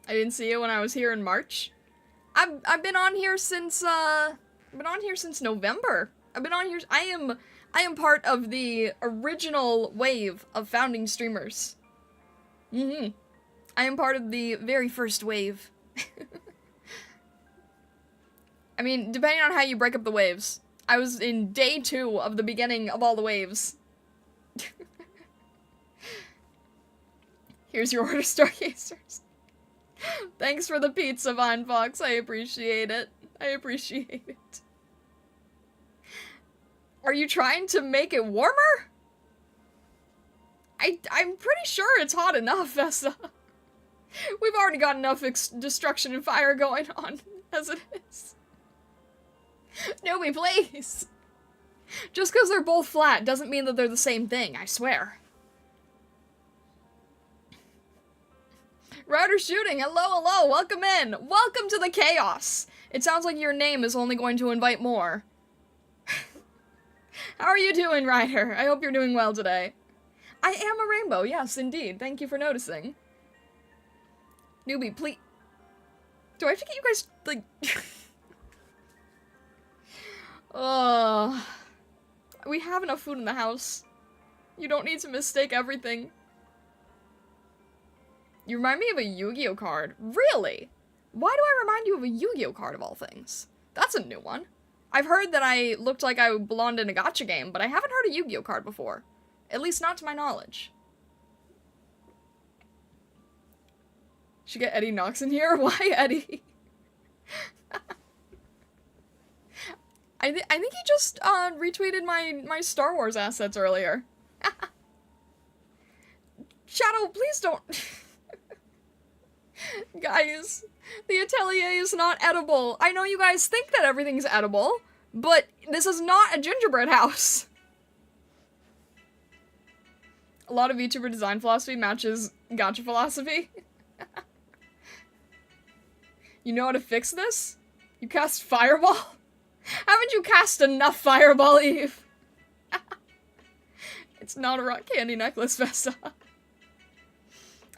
I didn't see it when I was here in March. I've been on here since November. I've been on here. I am part of the original wave of founding streamers. I am part of the very first wave. I mean, depending on how you break up the waves. I was in day 2 of the beginning of all the waves. Here's your order, Stargazers. Thanks for the pizza, Vinefox. I appreciate it. I appreciate it. Are you trying to make it warmer? I'm pretty sure it's hot enough, Vessa. We've already got enough destruction and fire going on as it is. Newbie, please. Just because they're both flat doesn't mean that they're the same thing, I swear. Router shooting, hello, hello, welcome in. Welcome to the chaos. It sounds like your name is only going to invite more. How are you doing, Ryder? I hope you're doing well today. I am a rainbow, yes, indeed. Thank you for noticing. Newbie, please. Do I have to get you guys, like... We have enough food in the house. You don't need to mistake everything. You remind me of a Yu-Gi-Oh card. Really? Why do I remind you of a Yu-Gi-Oh card of all things? That's a new one. I've heard that I looked like I belonged in a gacha game, but I haven't heard a Yu-Gi-Oh card before. At least not to my knowledge. Should get Eddie Knox in here? Why Eddie? I think he just retweeted my Star Wars assets earlier. Shadow, please don't. Guys, the atelier is not edible. I know you guys think that everything's edible, but this is not a gingerbread house. A lot of VTuber design philosophy matches gacha philosophy. You know how to fix this? You cast Fireball? Haven't you cast enough Fireball, Eve? It's not a rock candy necklace, Vesta.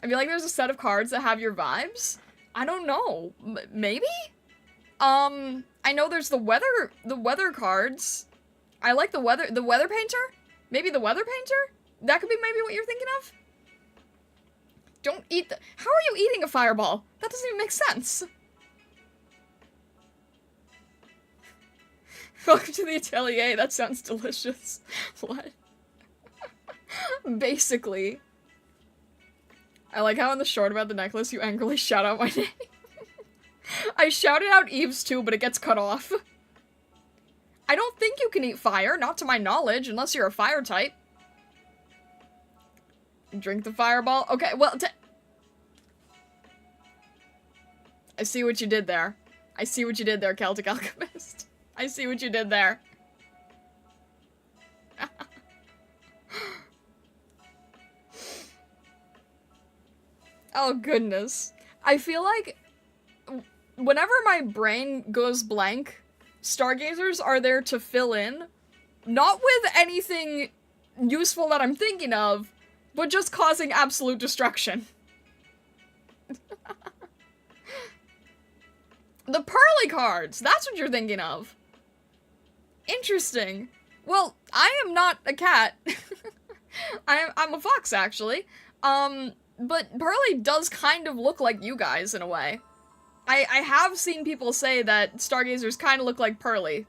I feel like there's a set of cards that have your vibes. I don't know. Maybe? I know there's the weather cards. I like the weather painter? Maybe the weather painter? That could be maybe what you're thinking of? Don't eat the- How are you eating a fireball? That doesn't even make sense. Welcome to the atelier. That sounds delicious. What? Basically. I like how in the short about the necklace you angrily shout out my name. I shouted out Eve's too, but it gets cut off. I don't think you can eat fire, not to my knowledge, unless you're a fire type. Drink the fireball. Okay, well, I see what you did there. I see what you did there, Celtic Alchemist. I see what you did there. Oh, goodness. I feel like whenever my brain goes blank, stargazers are there to fill in. Not with anything useful that I'm thinking of, but just causing absolute destruction. The pearly cards! That's what you're thinking of. Interesting. Well, I am not a cat. I'm a fox, actually. But Pearly does kind of look like you guys, in a way. I have seen people say that stargazers kind of look like Pearly.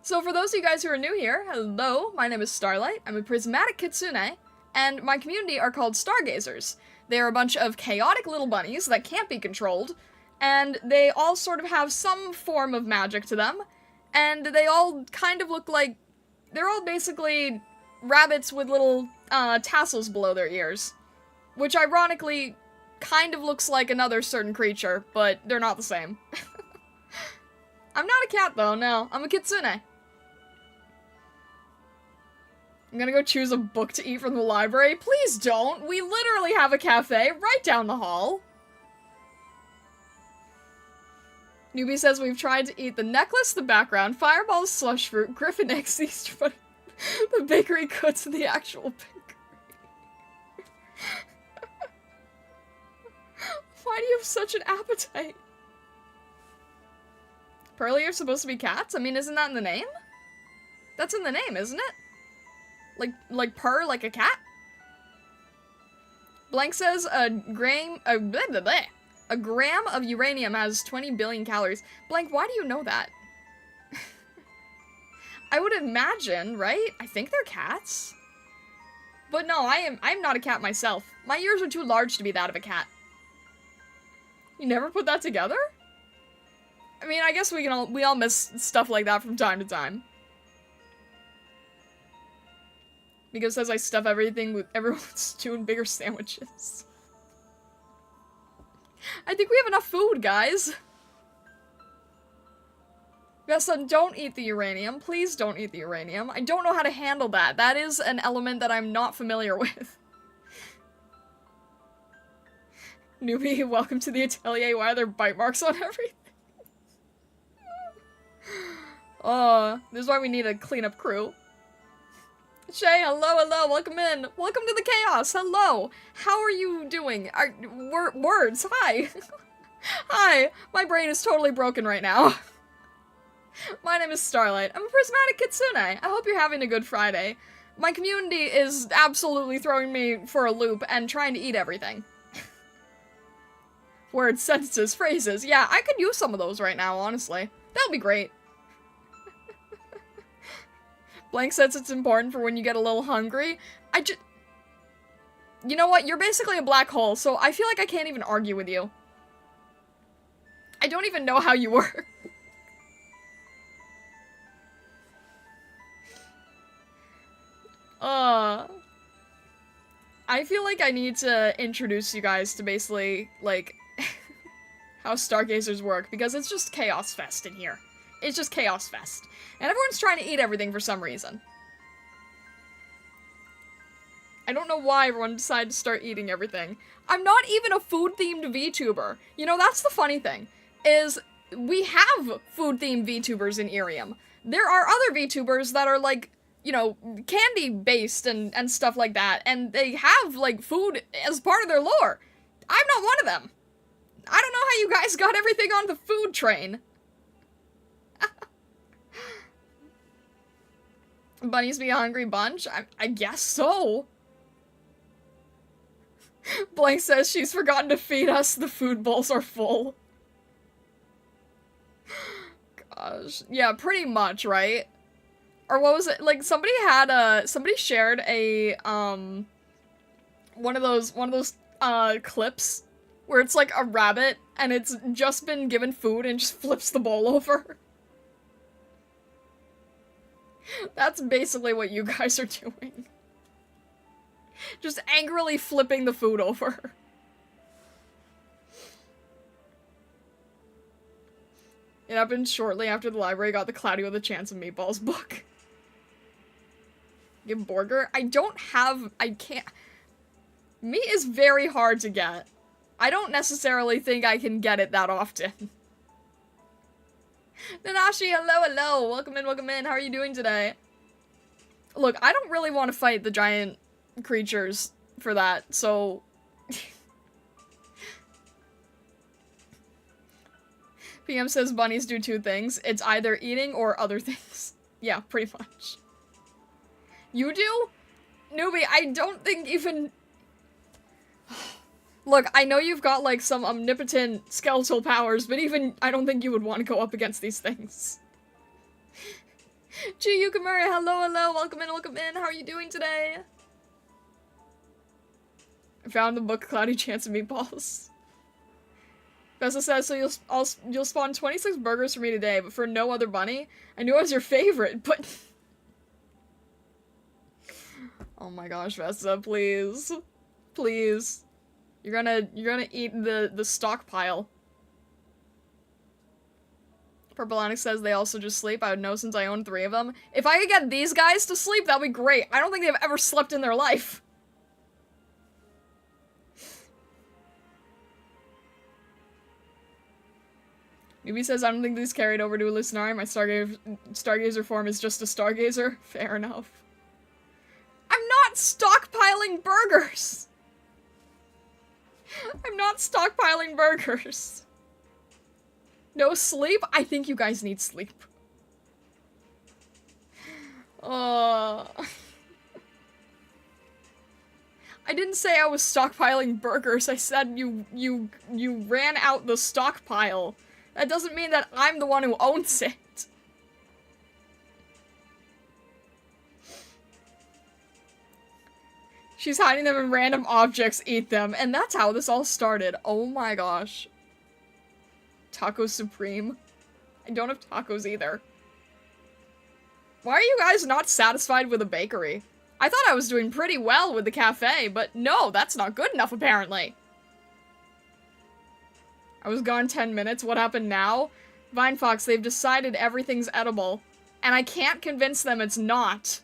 So for those of you guys who are new here, hello, my name is Starlight, I'm a prismatic kitsune, and my community are called stargazers. They are a bunch of chaotic little bunnies that can't be controlled, and they all sort of have some form of magic to them, and they all kind of look like, they're all basically rabbits with little tassels below their ears, which ironically kind of looks like another certain creature, but they're not the same. I'm not a cat though, no, I'm a kitsune. I'm gonna go choose a book to eat from the library. Please don't! We literally have a cafe right down the hall. Newbie says we've tried to eat the necklace, the background, fireballs, slush fruit, griffin eggs, the Easter bunny, the bakery goods, and the actual bakery. Why do you have such an appetite? Pearly are supposed to be cats? I mean, isn't that in the name? That's in the name, isn't it? Like purr like a cat? Blank says a gram of uranium has 20 billion calories. Blank, why do you know that? I would imagine, right? I think they're cats. But no, I'm not a cat myself. My ears are too large to be that of a cat. You never put that together? I mean, I guess we all miss stuff like that from time to time. Because as I stuff everything with everyone's doing bigger sandwiches. I think we have enough food, guys. Vesta, don't eat the uranium. Please don't eat the uranium. I don't know how to handle that. That is an element that I'm not familiar with. Newbie, welcome to the atelier. Why are there bite marks on everything? Oh, this is why we need a cleanup crew. Shay, hello, hello, welcome in. Welcome to the chaos, hello. How are you doing? Words, hi. Hi, my brain is totally broken right now. My name is Starlight. I'm a prismatic kitsune. I hope you're having a good Friday. My community is absolutely throwing me for a loop and trying to eat everything. Words, sentences, phrases. Yeah, I could use some of those right now, honestly. That would be great. Blank says it's important for when you get a little hungry. You know what? You're basically a black hole, so I feel like I can't even argue with you. I don't even know how you work. I feel like I need to introduce you guys to basically, like, how Stargazers work, because it's just Chaos Fest in here. It's just Chaos Fest. And everyone's trying to eat everything for some reason. I don't know why everyone decided to start eating everything. I'm not even a food-themed VTuber. You know, that's the funny thing, is we have food-themed VTubers in IRIAM. There are other VTubers that are, like, you know, candy-based and stuff like that, and they have, like, food as part of their lore. I'm not one of them. I don't know how you guys got everything on the food train. Bunnies be a hungry bunch? I guess so. Blank says she's forgotten to feed us, the food bowls are full. Gosh. Yeah, pretty much, right? Or what was it? Like, somebody shared a, one of those clips where it's like a rabbit and it's just been given food and just flips the bowl over. That's basically what you guys are doing. Just angrily flipping the food over. It happened shortly after the library got the Cloudy with a Chance of Meatballs book. Give burger? I can't. Meat is very hard to get. I don't necessarily think I can get it that often. Nanashi, hello, hello. Welcome in. How are you doing today? Look, I don't really want to fight the giant creatures for that, so... PM says bunnies do two things. It's either eating or other things. Yeah, pretty much. You do? Newbie, I don't think even... Look, I know you've got, like, some omnipotent skeletal powers, but even I don't think you would want to go up against these things. Gee, Yukamura, hello, hello, welcome in, how are you doing today? I found the book Cloudy Chance of Meatballs. Vessa says, so you'll spawn 26 burgers for me today, but for no other bunny? I knew I was your favorite, but... Oh my gosh, Vessa, please. Please. You're gonna eat the stockpile. Purple Onyx says they also just sleep. I would know since I own 3 of them. If I could get these guys to sleep, that'd be great. I don't think they've ever slept in their life. Newbie says, I don't think these carried over to Lucinari. My Stargazer form is just a Stargazer. Fair enough. I'm not stockpiling burgers! I'm not stockpiling burgers. No sleep? I think you guys need sleep. I didn't say I was stockpiling burgers. I said you ran out the stockpile. That doesn't mean that I'm the one who owns it. She's hiding them in random objects, eat them, and that's how this all started. Oh my gosh. Taco Supreme. I don't have tacos either. Why are you guys not satisfied with a bakery? I thought I was doing pretty well with the cafe, but no, that's not good enough apparently. I was gone 10 minutes, what happened now? Vine Fox, they've decided everything's edible, and I can't convince them it's not.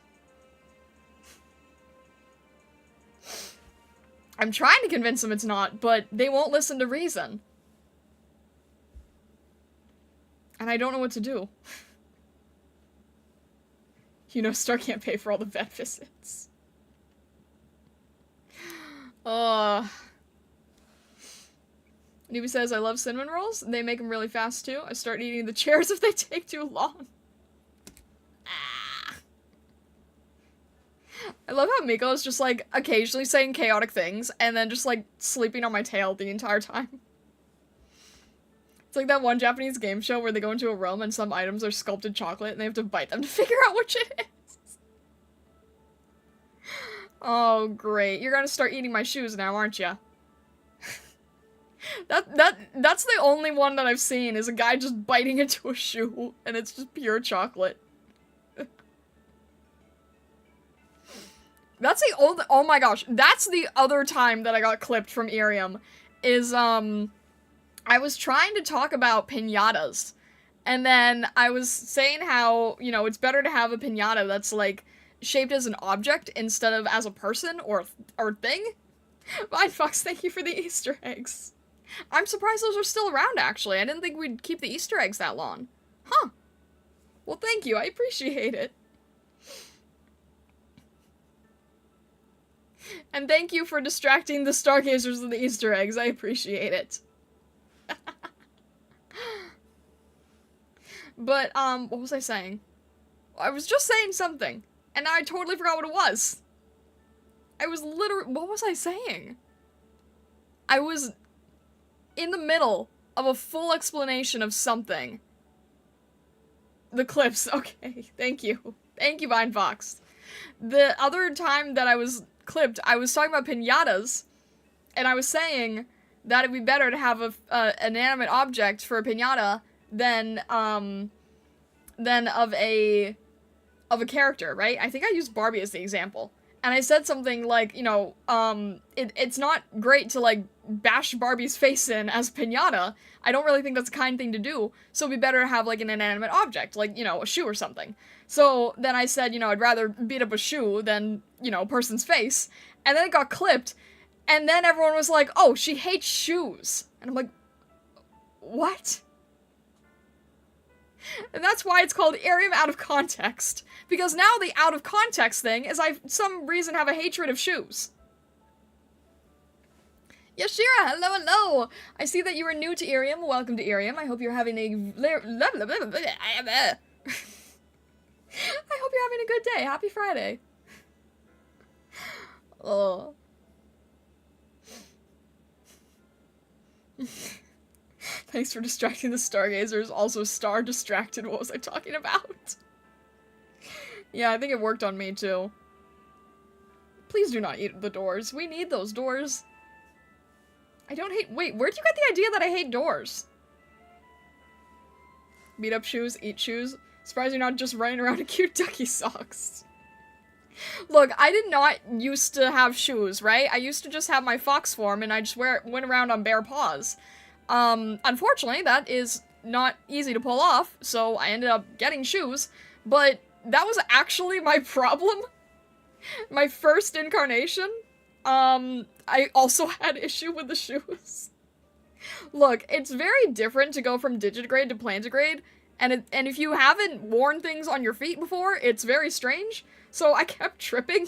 I'm trying to convince them it's not, but they won't listen to reason. And I don't know what to do. You know, Star can't pay for all the vet visits. Newbie says, I love cinnamon rolls. They make them really fast, too. I start eating the chairs if they take too long. Ah. I love how Miko is just, like, occasionally saying chaotic things, and then just, like, sleeping on my tail the entire time. It's like that one Japanese game show where they go into a room and some items are sculpted chocolate, and they have to bite them to figure out which it is. Oh, great. You're gonna start eating my shoes now, aren't ya? That's the only one that I've seen, is a guy just biting into a shoe, and it's just pure chocolate. That's the old- oh my gosh, that's the other time that I got clipped from IRIAM, is, I was trying to talk about piñatas, and then I was saying how, you know, it's better to have a piñata that's, like, shaped as an object instead of as a person or thing. Fine, Fox, thank you for the Easter eggs. I'm surprised those are still around, actually. I didn't think we'd keep the Easter eggs that long. Huh. Well, thank you. I appreciate it. And thank you for distracting the stargazers with the Easter eggs. I appreciate it. But, what was I saying? I was just saying something, and now I totally forgot what it was. I was literally- what was I saying? I was in the middle of a full explanation of something. The clips, okay, thank you. Thank you, Vine Fox. The other time that I was clipped, I was talking about piñatas, and I was saying that it'd be better to have an inanimate object for a piñata than of a character, right? I think I used Barbie as the example. And I said something like, you know, it's not great to, like, bash Barbie's face in as piñata. I don't really think that's a kind thing to do, so it'd be better to have, like, an inanimate object, like, you know, a shoe or something. So then I said, you know, I'd rather beat up a shoe than, you know, a person's face. And then it got clipped, and then everyone was like, oh, she hates shoes. And I'm like, what? And that's why it's called IRIAM out of context. Because now the out of context thing is I, for some reason, have a hatred of shoes. Yashira, hello, hello! I see that you are new to IRIAM. Welcome to IRIAM. I hope you're having a... I hope you're having a good day. Happy Friday. Oh. Thanks for distracting the stargazers. Also, Star distracted. What was I talking about? Yeah, I think it worked on me, too. Please do not eat the doors. We need those doors. I don't hate- wait, where'd you get the idea that I hate doors? Beat up shoes, eat shoes. Surprised you're not just running around in cute ducky socks. Look, I did not used to have shoes, right? I used to just have my fox form, and I just went around on bare paws. Unfortunately, that is not easy to pull off, so I ended up getting shoes, but that was actually my problem. My first incarnation, I also had issue with the shoes. Look, it's very different to go from digitigrade to plantigrade, and if you haven't worn things on your feet before, it's very strange, so I kept tripping.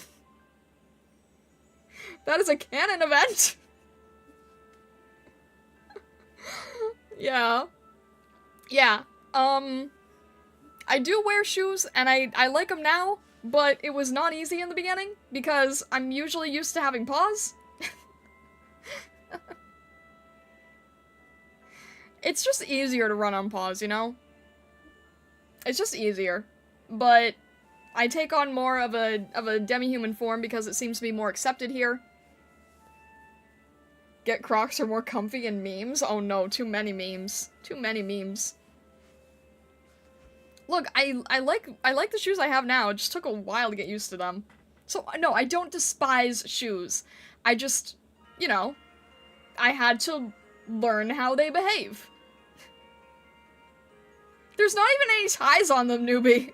That is a canon event. Yeah. Yeah. I do wear shoes, and I like them now, but it was not easy in the beginning, because I'm usually used to having paws. It's just easier to run on paws, you know? It's just easier. But I take on more of a demi-human form because it seems to be more accepted here. Get Crocs are more comfy in memes? Oh no, too many memes. Too many memes. Look, I like the shoes I have now. It just took a while to get used to them. So, no, I don't despise shoes. I just, you know, I had to learn how they behave. There's not even any ties on them, newbie.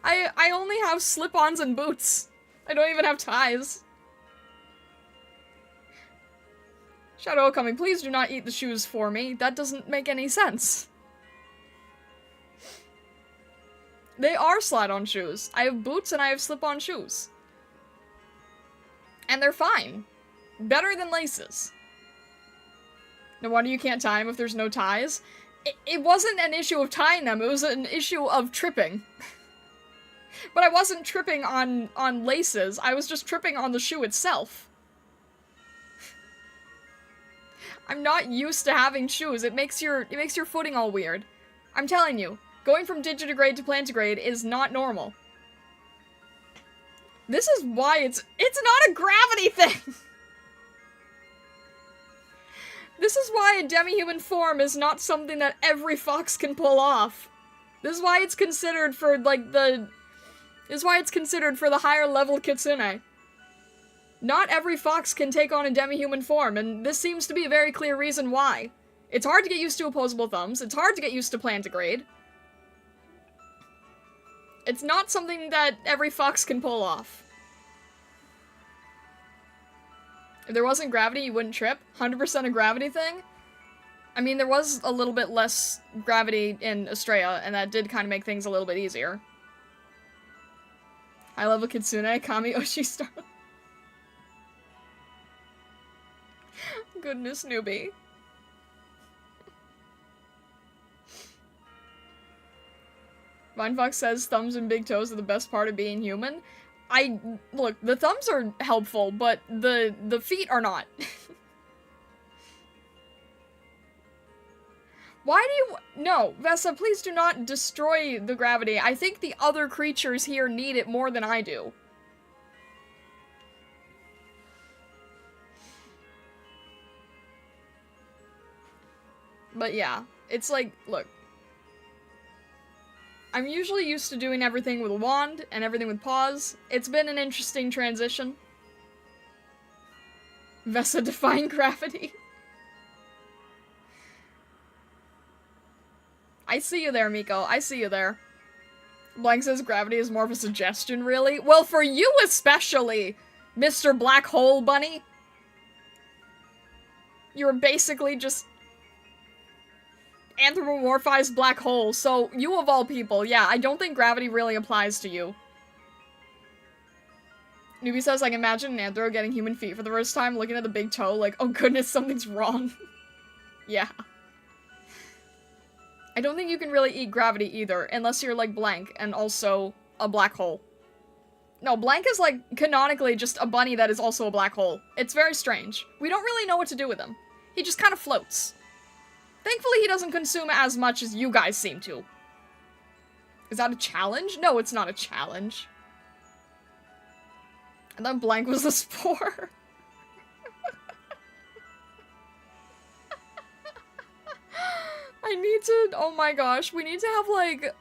I only have slip-ons and boots. I don't even have ties. Shadow coming, please do not eat the shoes for me. That doesn't make any sense. They are slide-on shoes. I have boots and I have slip-on shoes. And they're fine. Better than laces. No wonder you can't tie them if there's no ties. It wasn't an issue of tying them, it was an issue of tripping. But I wasn't tripping on laces, I was just tripping on the shoe itself. I'm not used to having shoes, it makes your footing all weird. I'm telling you, going from digitigrade to plantigrade is not normal. This is why it's not a gravity thing! This is why a demi-human form is not something that every fox can pull off. This is why it's considered for, like, this is why it's considered for the higher level kitsune. Not every fox can take on a demi-human form, and this seems to be a very clear reason why. It's hard to get used to opposable thumbs, it's hard to get used to plantigrade. It's not something that every fox can pull off. If there wasn't gravity, you wouldn't trip? 100% a gravity thing? I mean, there was a little bit less gravity in Estrella, and that did kind of make things a little bit easier. High level kitsune, Kami Oshi star. Goodness, newbie. Vinefox says thumbs and big toes are the best part of being human. Look, the thumbs are helpful, but the feet are not. Why do you— No, Vesa, please do not destroy the gravity. I think the other creatures here need it more than I do. But yeah, it's like, look. I'm usually used to doing everything with a wand and everything with paws. It's been an interesting transition. Vesa defying gravity. I see you there, Miko. I see you there. Blank says gravity is more of a suggestion, really? Well, for you especially, Mr. Black Hole Bunny. You're basically just anthropomorphized black hole, so you of all people, yeah, I don't think gravity really applies to you. Newbie says, I can imagine an anthro getting human feet for the first time, looking at the big toe, like, oh goodness, something's wrong. Yeah. I don't think you can really eat gravity either, unless you're like Blank, and also a black hole. No, Blank is like, canonically, just a bunny that is also a black hole. It's very strange. We don't really know what to do with him. He just kind of floats. Thankfully, he doesn't consume as much as you guys seem to. Is that a challenge? No, it's not a challenge. And then Blank was the spore. I need to— oh my gosh, we need to have like—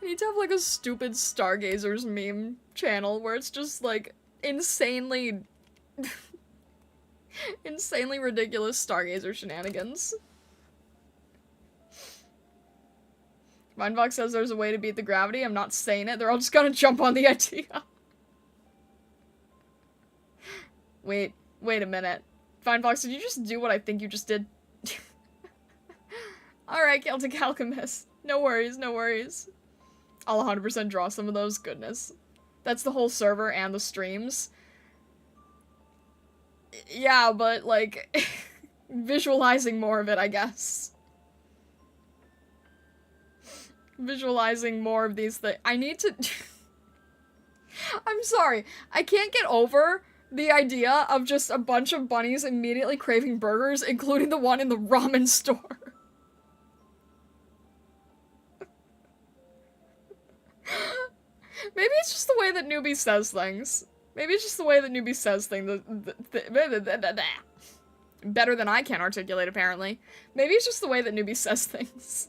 we need to have like a stupid Stargazers meme channel where it's just like insanely insanely ridiculous Stargazer shenanigans. Mindvox says there's a way to beat the gravity. I'm not saying it. They're all just gonna jump on the idea. Wait a minute. Finefox, did you just do what I think you just did? Alright, Celtic Alchemist. No worries, no worries. I'll 100% draw some of those. Goodness. That's the whole server and the streams. Yeah, but, like, visualizing more of it, I guess. Visualizing more of these things. I need to— I'm sorry. I can't get over the idea of just a bunch of bunnies immediately craving burgers, including the one in the ramen store. Maybe it's just the way that Newbie says things. Maybe it's just the way that Newbie says things. Better than I can articulate, apparently. Maybe it's just the way that Newbie says things.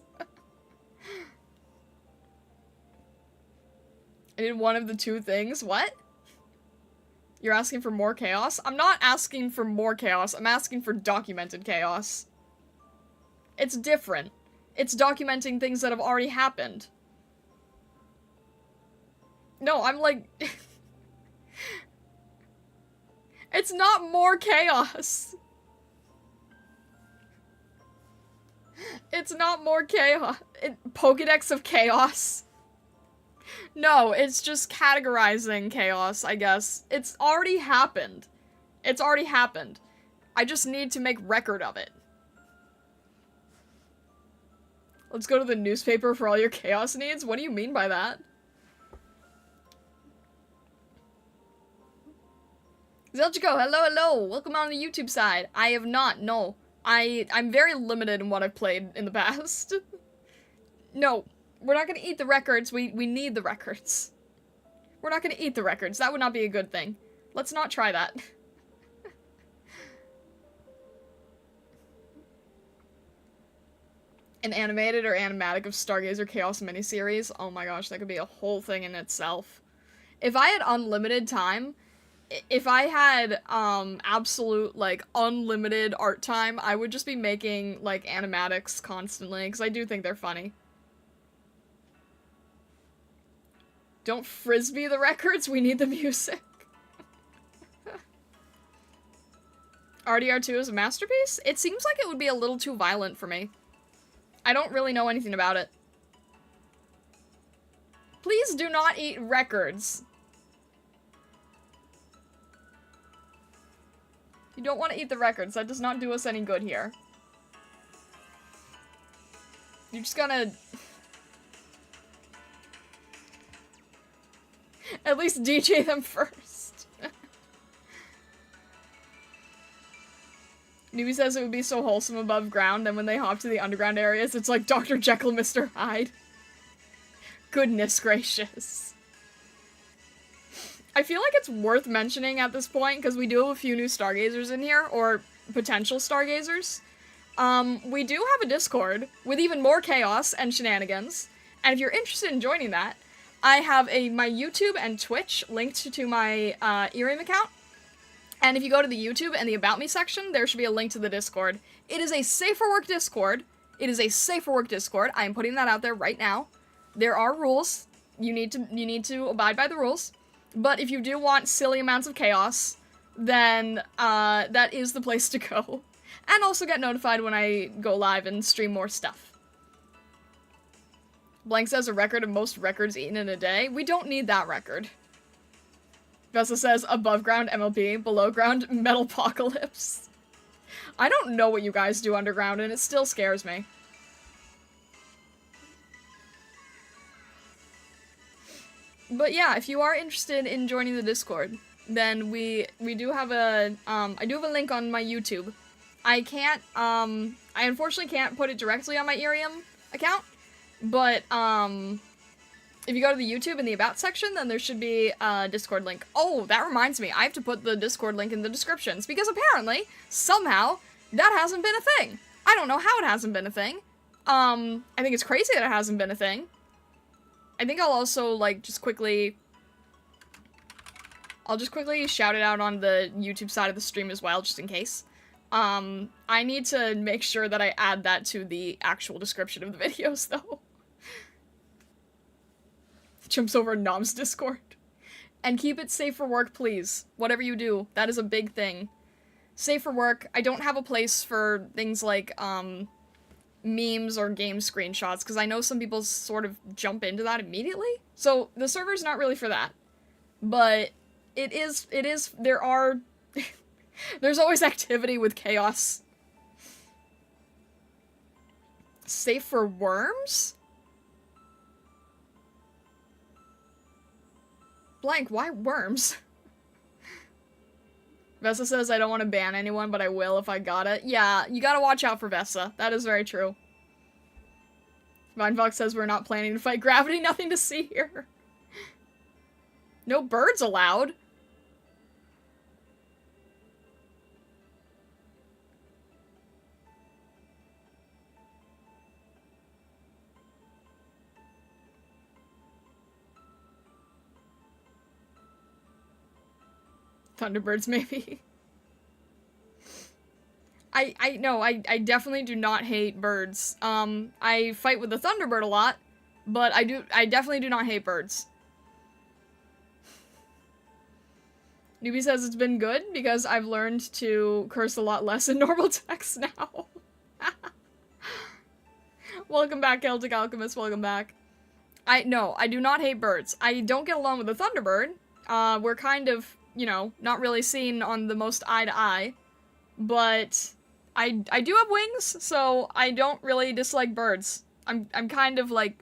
I did one of the two things. What? You're asking for more chaos? I'm not asking for more chaos. I'm asking for documented chaos. It's different. It's documenting things that have already happened. No, I'm like... It's not more chaos. It's not more chaos. Pokédex of chaos. No, it's just categorizing chaos, I guess. It's already happened. It's already happened. I just need to make record of it. Let's go to the newspaper for all your chaos needs? What do you mean by that? Zelchico, hello, hello! Welcome on the YouTube side. I have not, no. I'm very limited in what I've played in the past. No, we're not gonna eat the records, we need the records. We're not gonna eat the records, that would not be a good thing. Let's not try that. An animated or animatic of Stargazer Chaos miniseries? Oh my gosh, that could be a whole thing in itself. If I had unlimited time, if I had, absolute, like, unlimited art time, I would just be making, like, animatics constantly, because I do think they're funny. Don't frisbee the records, we need the music. RDR2 is a masterpiece? It seems like it would be a little too violent for me. I don't really know anything about it. Please do not eat records. You don't want to eat the records. That does not do us any good here. You're just gonna... At least DJ them first. Newbie says it would be so wholesome above ground, and when they hop to the underground areas, it's like Dr. Jekyll, Mr. Hyde. Goodness gracious. I feel like it's worth mentioning at this point, because we do have a few new Stargazers in here, or potential Stargazers. We do have a Discord with even more chaos and shenanigans, and if you're interested in joining that, I have my YouTube and Twitch linked to my IRIAM account, and if you go to the YouTube and the About Me section, there should be a link to the Discord. It is a safe for work Discord. It is a safe for work Discord. I am putting that out there right now. There are rules. You need to abide by the rules. But if you do want silly amounts of chaos, then that is the place to go. And also get notified when I go live and stream more stuff. Blank says a record of most records eaten in a day. We don't need that record. Vessa says above ground MLB, below ground Metalpocalypse. I don't know what you guys do underground and it still scares me. But yeah, if you are interested in joining the Discord, then we do have a, I do have a link on my YouTube. I can't, I unfortunately can't put it directly on my IRIAM account, but, if you go to the YouTube in the About section, then there should be a Discord link. Oh, that reminds me, I have to put the Discord link in the descriptions, because apparently, somehow, that hasn't been a thing. I don't know how it hasn't been a thing. I think it's crazy that it hasn't been a thing. I think I'll also, like, I'll just quickly shout it out on the YouTube side of the stream as well, just in case. I need to make sure that I add that to the actual description of the videos, though. Jumps over Nom's Discord. And keep it safe for work, please. Whatever you do, that is a big thing. Safe for work. I don't have a place for things like, memes or game screenshots, because I know some people sort of jump into that immediately. So, the server's not really for that. But, there are... there's always activity with chaos. Safe for worms? Blank, why worms? Vessa says I don't want to ban anyone, but I will if I got it. Yeah, you gotta watch out for Vessa. That is very true. Vinefox says we're not planning to fight gravity. Nothing to see here. No birds allowed. Thunderbirds, maybe. I definitely do not hate birds. I fight with the Thunderbird a lot, but I definitely do not hate birds. Newbie says it's been good because I've learned to curse a lot less in normal text now. Welcome back, Celtic Alchemist, welcome back. No, I do not hate birds. I don't get along with the Thunderbird. We're kind of, you know, not really seen on the most eye to eye. But I do have wings, so I don't really dislike birds. I'm kind of like...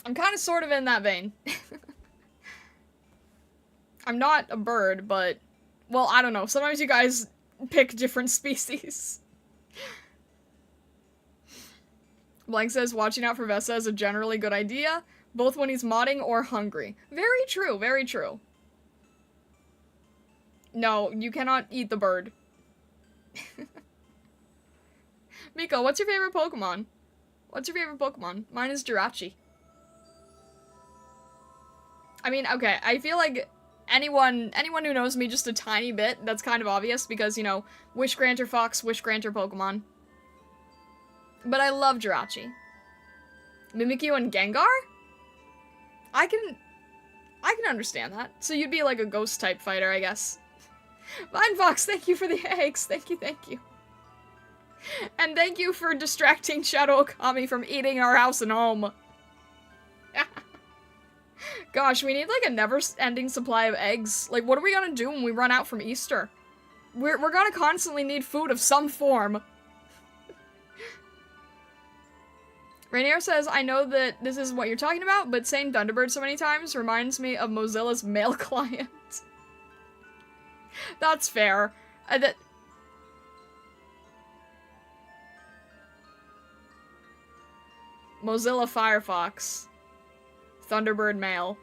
I'm kind of sort of in that vein. I'm not a bird, but... Well, I don't know. Sometimes you guys pick different species. Blank says, watching out for Vesta is a generally good idea, both when he's modding or hungry. Very true, very true. No, you cannot eat the bird. Miko, what's your favorite Pokemon? What's your favorite Pokemon? Mine is Jirachi. I mean, okay, I feel like anyone who knows me just a tiny bit, that's kind of obvious because, you know, Wish Granter Fox, Wish Granter Pokemon. But I love Jirachi. Mimikyu and Gengar? I can understand that. So you'd be like a ghost type fighter, I guess. Vine Fox, thank you for the eggs. Thank you, thank you. And thank you for distracting Shadow Okami from eating our house and home. Gosh, we need like a never-ending supply of eggs. Like, what are we gonna do when we run out from Easter? We're gonna constantly need food of some form. Rainier says, I know that this is what you're talking about, but saying Thunderbird so many times reminds me of Mozilla's mail client. That's fair. Mozilla Firefox. Thunderbird Mail.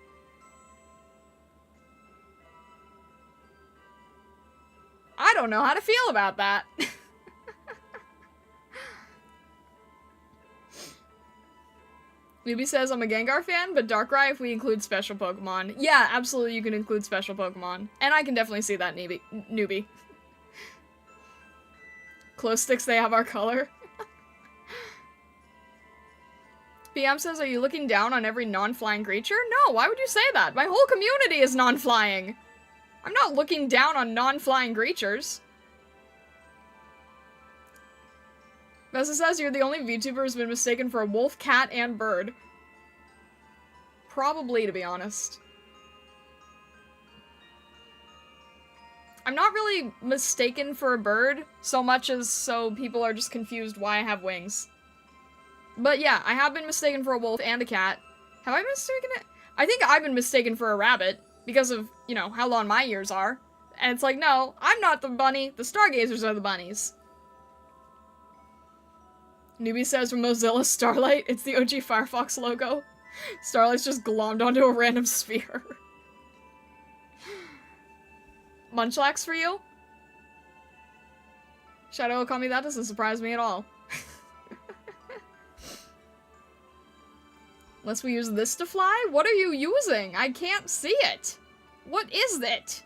I don't know how to feel about that. Newbie says, I'm a Gengar fan, but Darkrai if we include special Pokemon. Yeah, absolutely you can include special Pokemon. And I can definitely see that, Newbie. Close sticks, they have our color. PM says, are you looking down on every non-flying creature? No, why would you say that? My whole community is non-flying. I'm not looking down on non-flying creatures. Vessa says, you're the only VTuber who's been mistaken for a wolf, cat, and bird. Probably, to be honest. I'm not really mistaken for a bird, so much as so people are just confused why I have wings. But yeah, I have been mistaken for a wolf and a cat. Have I been mistaken it? I think I've been mistaken for a rabbit, because of, you know, how long my ears are. And it's like, no, I'm not the bunny, the Stargazers are the bunnies. Newbie says from Mozilla Starlight, it's the OG Firefox logo. Starlight's just glommed onto a random sphere. Munchlax for you? Shadow Okami, that doesn't surprise me at all. Unless we use this to fly? What are you using? I can't see it. What is it?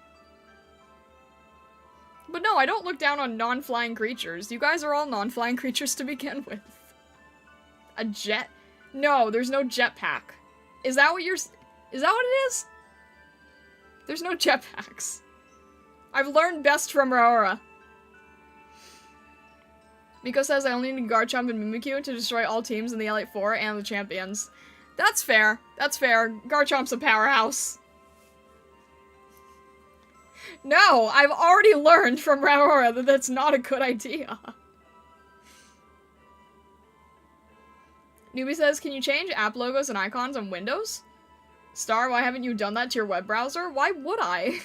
But no, I don't look down on non-flying creatures. You guys are all non-flying creatures to begin with. A jet? No, there's no jetpack. Is that what you're... Is that what it is? There's no jetpacks. I've learned best from Aurora. Miko says I only need Garchomp and Mimikyu to destroy all teams in the Elite Four and the champions. That's fair. That's fair. Garchomp's a powerhouse. No, I've already learned from Aurora that that's not a good idea. Newbie says, can you change app logos and icons on Windows? Star, why haven't you done that to your web browser? Why would I?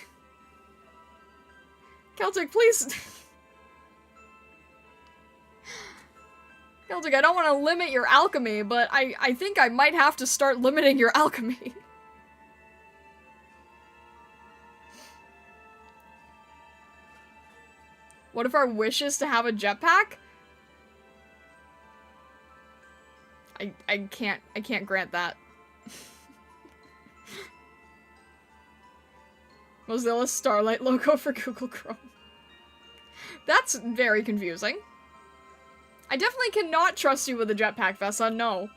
Celtic, please. Celtic, I don't want to limit your alchemy, but I think I might have to start limiting your alchemy. What if our wish is to have a jetpack? I can't grant that. Mozilla Starlight logo for Google Chrome. That's very confusing. I definitely cannot trust you with a jetpack, Vessa, no.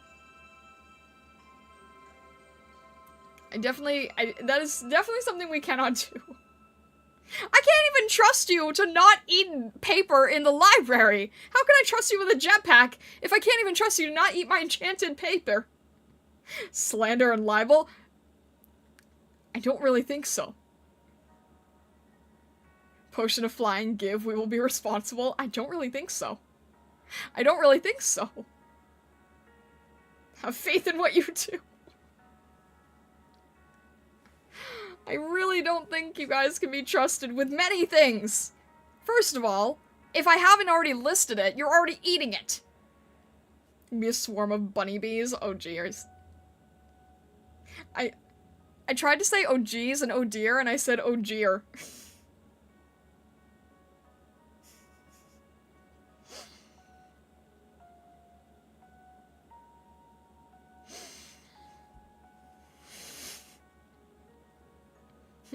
That is definitely something we cannot do. I can't even trust you to not eat paper in the library. How can I trust you with a jetpack if I can't even trust you to not eat my enchanted paper? Slander and libel? I don't really think so. Potion of flying, give, we will be responsible. I don't really think so. I don't really think so. Have faith in what you do. I really don't think you guys can be trusted with many things. First of all, if I haven't already listed it, you're already eating it. Be a swarm of bunny bees. Oh, jeers. I tried to say oh geez and oh dear, and I said oh jeer.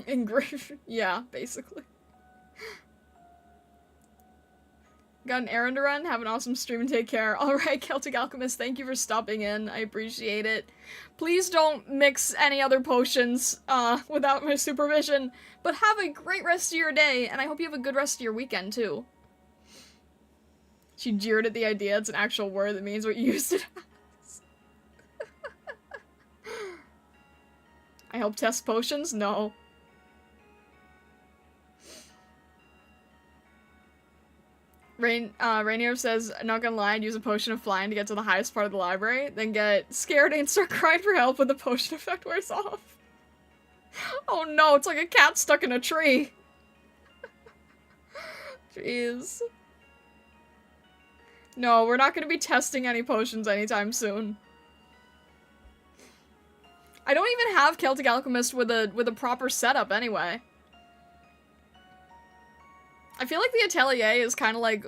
Engrave. Yeah, basically. Got an errand to run. Have an awesome stream and take care. Alright, Celtic Alchemist, thank you for stopping in. I appreciate it. Please don't mix any other potions without my supervision, but have a great rest of your day, and I hope you have a good rest of your weekend, too. She jeered at the idea. It's an actual word that means what you used it as. I help test potions? No. Rainier says, not gonna lie, I'd use a potion of flying to get to the highest part of the library, then get scared and start crying for help when the potion effect wears off. Oh no, it's like a cat stuck in a tree. Jeez. No, we're not gonna be testing any potions anytime soon. I don't even have Celtic Alchemist with a proper setup anyway. I feel like the Atelier is kind of like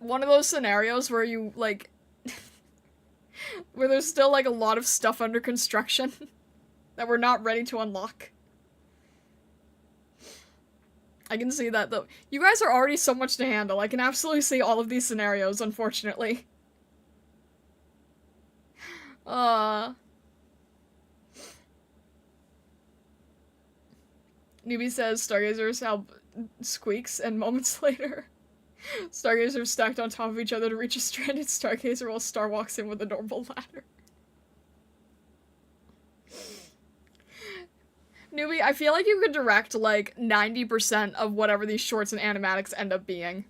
one of those scenarios where you, like, where there's still, like, a lot of stuff under construction that we're not ready to unlock. I can see that, though. You guys are already so much to handle. I can absolutely see all of these scenarios, unfortunately. Newbie says Stargazers help squeaks, and moments later, Stargazers stacked on top of each other to reach a stranded Stargazer while Star walks in with a normal ladder. Newbie, I feel like you could direct, like, 90% of whatever these shorts and animatics end up being.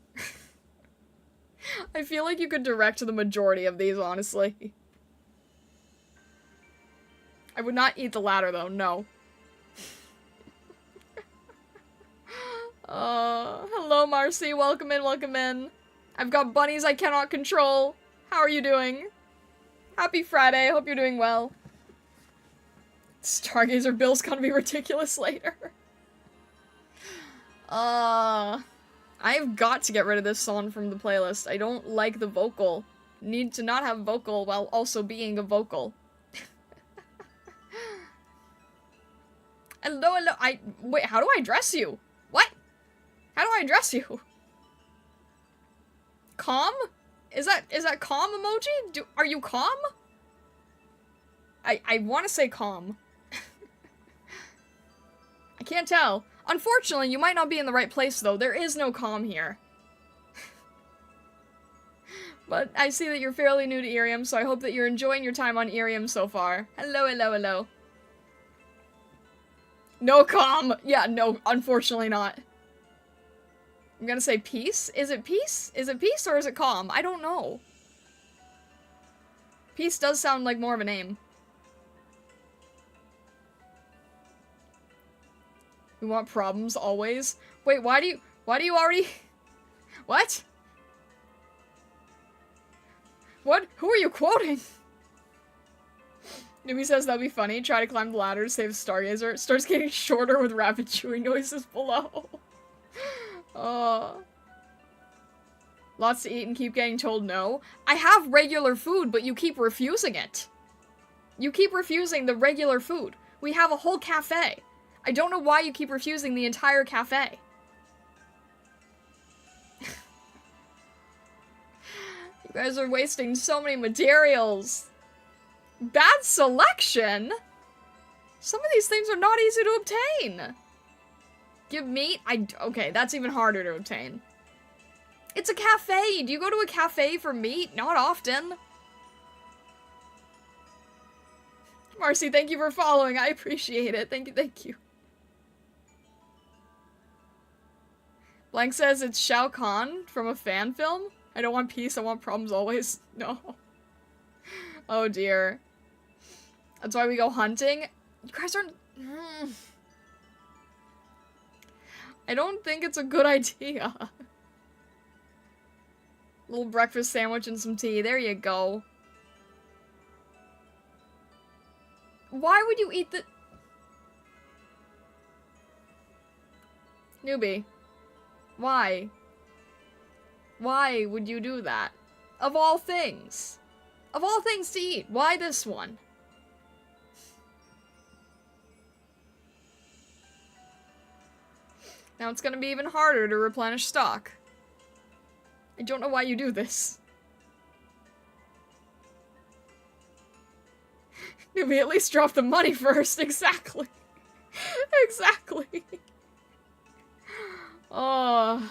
I feel like you could direct the majority of these, honestly. I would not eat the ladder, though, no. Hello Marcy, welcome in, welcome in. I've got bunnies I cannot control. How are you doing? Happy Friday, hope you're doing well. Stargazer Bill's gonna be ridiculous later. I've got to get rid of this song from the playlist. I don't like the vocal. Need to not have vocal while also being a vocal. Hello, hello, wait, how do I address you? What? How do I address you? Calm? Is that calm emoji? Are you calm? I want to say calm. I can't tell. Unfortunately, you might not be in the right place, though. There is no calm here. But I see that you're fairly new to IRIAM, so I hope that you're enjoying your time on IRIAM so far. Hello, hello, hello. No calm! Yeah, no, unfortunately not. I'm gonna say peace? Is it peace? Is it peace or is it calm? I don't know. Peace does sound like more of a name. We want problems always. Wait, why do you already... What? What? Who are you quoting? Newbie says that'd be funny. Try to climb the ladder to save Stargazer. It starts getting shorter with rapid chewing noises below. Lots to eat and keep getting told no. I have regular food, but you keep refusing it. You keep refusing the regular food. We have a whole cafe. I don't know why you keep refusing the entire cafe. You guys are wasting so many materials. Bad selection? Some of these things are not easy to obtain. Give meat? Okay, that's even harder to obtain. It's a cafe. Do you go to a cafe for meat? Not often. Marcy, thank you for following. I appreciate it. Thank you, thank you. Blank says it's Shao Kahn from a fan film. I don't want peace, I want problems always. No. Oh dear. That's why we go hunting. You guys aren't... I don't think it's a good idea. Little breakfast sandwich and some tea. There you go. Why would you eat the... Newbie. Why? Why would you do that? Of all things. Of all things to eat, why this one? Now it's gonna be even harder to replenish stock. I don't know why you do this. Newbie, at least drop the money first. Exactly. Exactly. Oh.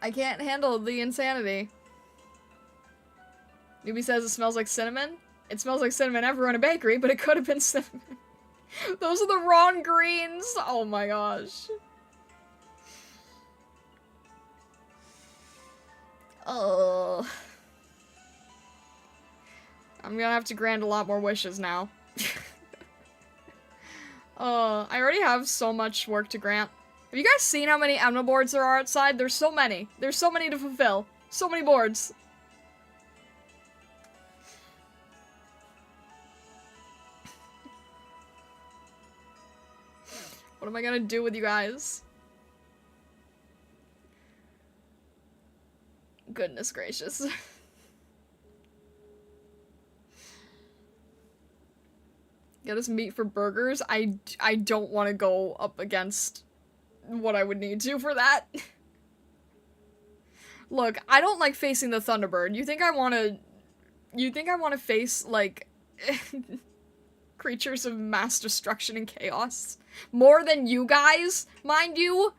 I can't handle the insanity. Newbie says it smells like cinnamon. It smells like cinnamon everywhere in a bakery, but it could have been cinnamon. Those are the wrong greens. Oh my gosh. Oh. I'm gonna have to grant a lot more wishes now. I already have so much work to grant. Have you guys seen how many Emma boards there are outside? There's so many. There's so many to fulfill. So many boards. What am I gonna do with you guys? Goodness gracious. Get us meat for burgers? I don't want to go up against what I would need to for that. Look, I don't like facing the Thunderbird. You think I want to face, like, creatures of mass destruction and chaos? More than you guys, mind you?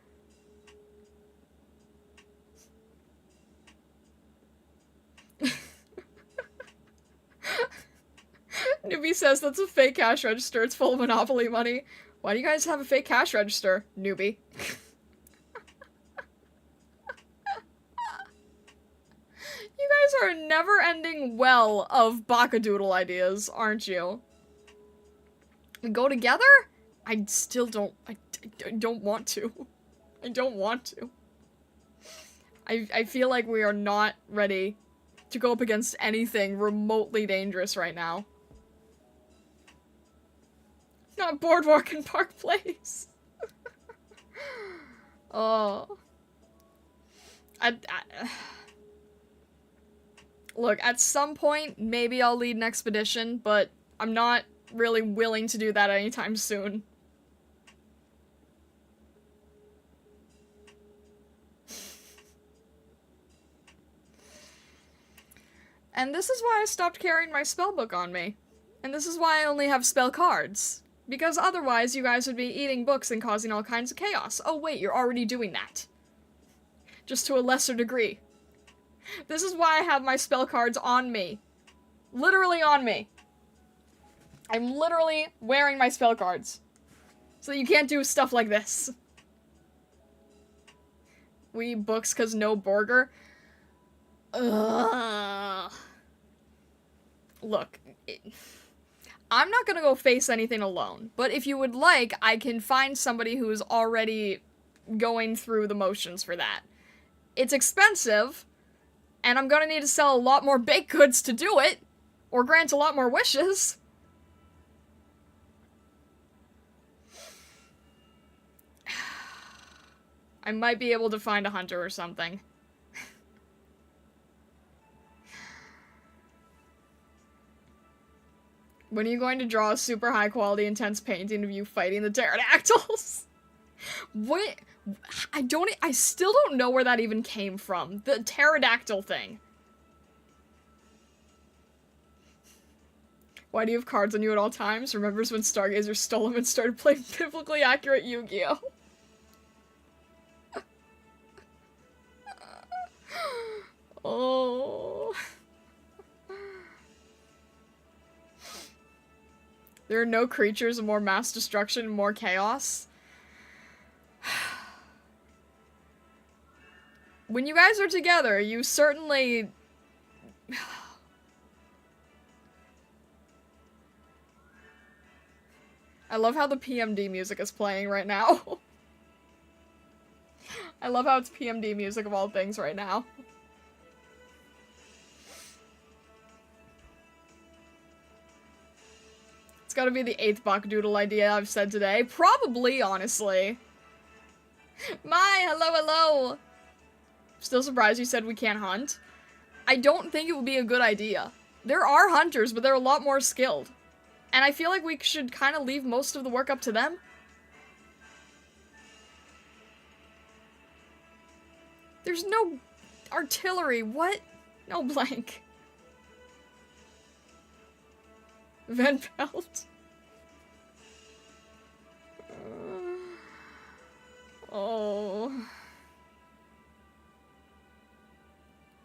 Newbie says that's a fake cash register. It's full of Monopoly money. Why do you guys have a fake cash register, newbie? You guys are a never-ending well of Bakadoodle ideas, aren't you? We go together? I still don't... I don't want to. I don't want to. I feel like we are not ready to go up against anything remotely dangerous right now. Not Boardwalk and Park Place. Oh. Look, at some point, maybe I'll lead an expedition, but I'm not really willing to do that anytime soon. And this is why I stopped carrying my spellbook on me. And this is why I only have spell cards. Because otherwise you guys would be eating books and causing all kinds of chaos. Oh wait, you're already doing that. Just to a lesser degree. This is why I have my spell cards on me. Literally on me. I'm literally wearing my spell cards. So you can't do stuff like this. We eat books cause no burger. Ugh. Look, I'm not gonna go face anything alone, but if you would like, I can find somebody who is already going through the motions for that. It's expensive, and I'm gonna need to sell a lot more baked goods to do it, or grant a lot more wishes. I might be able to find a hunter or something. When are you going to draw a super high quality intense painting of you fighting the pterodactyls? What? I still don't know where that even came from. The pterodactyl thing. Why do you have cards on you at all times? Remembers when Stargazer stole them and started playing biblically accurate Yu-Gi-Oh! Oh. There are no creatures of more mass destruction and more chaos. When you guys are together, you certainly... I love how the PMD music is playing right now. I love how it's PMD music of all things right now. It's gotta be the 8th Bakadoodle idea I've said today. Probably, honestly. Hello, hello! Still surprised you said we can't hunt. I don't think it would be a good idea. There are hunters, but they're a lot more skilled. And I feel like we should kind of leave most of the work up to them. There's no artillery. What? No blank. Van Pelt. Oh.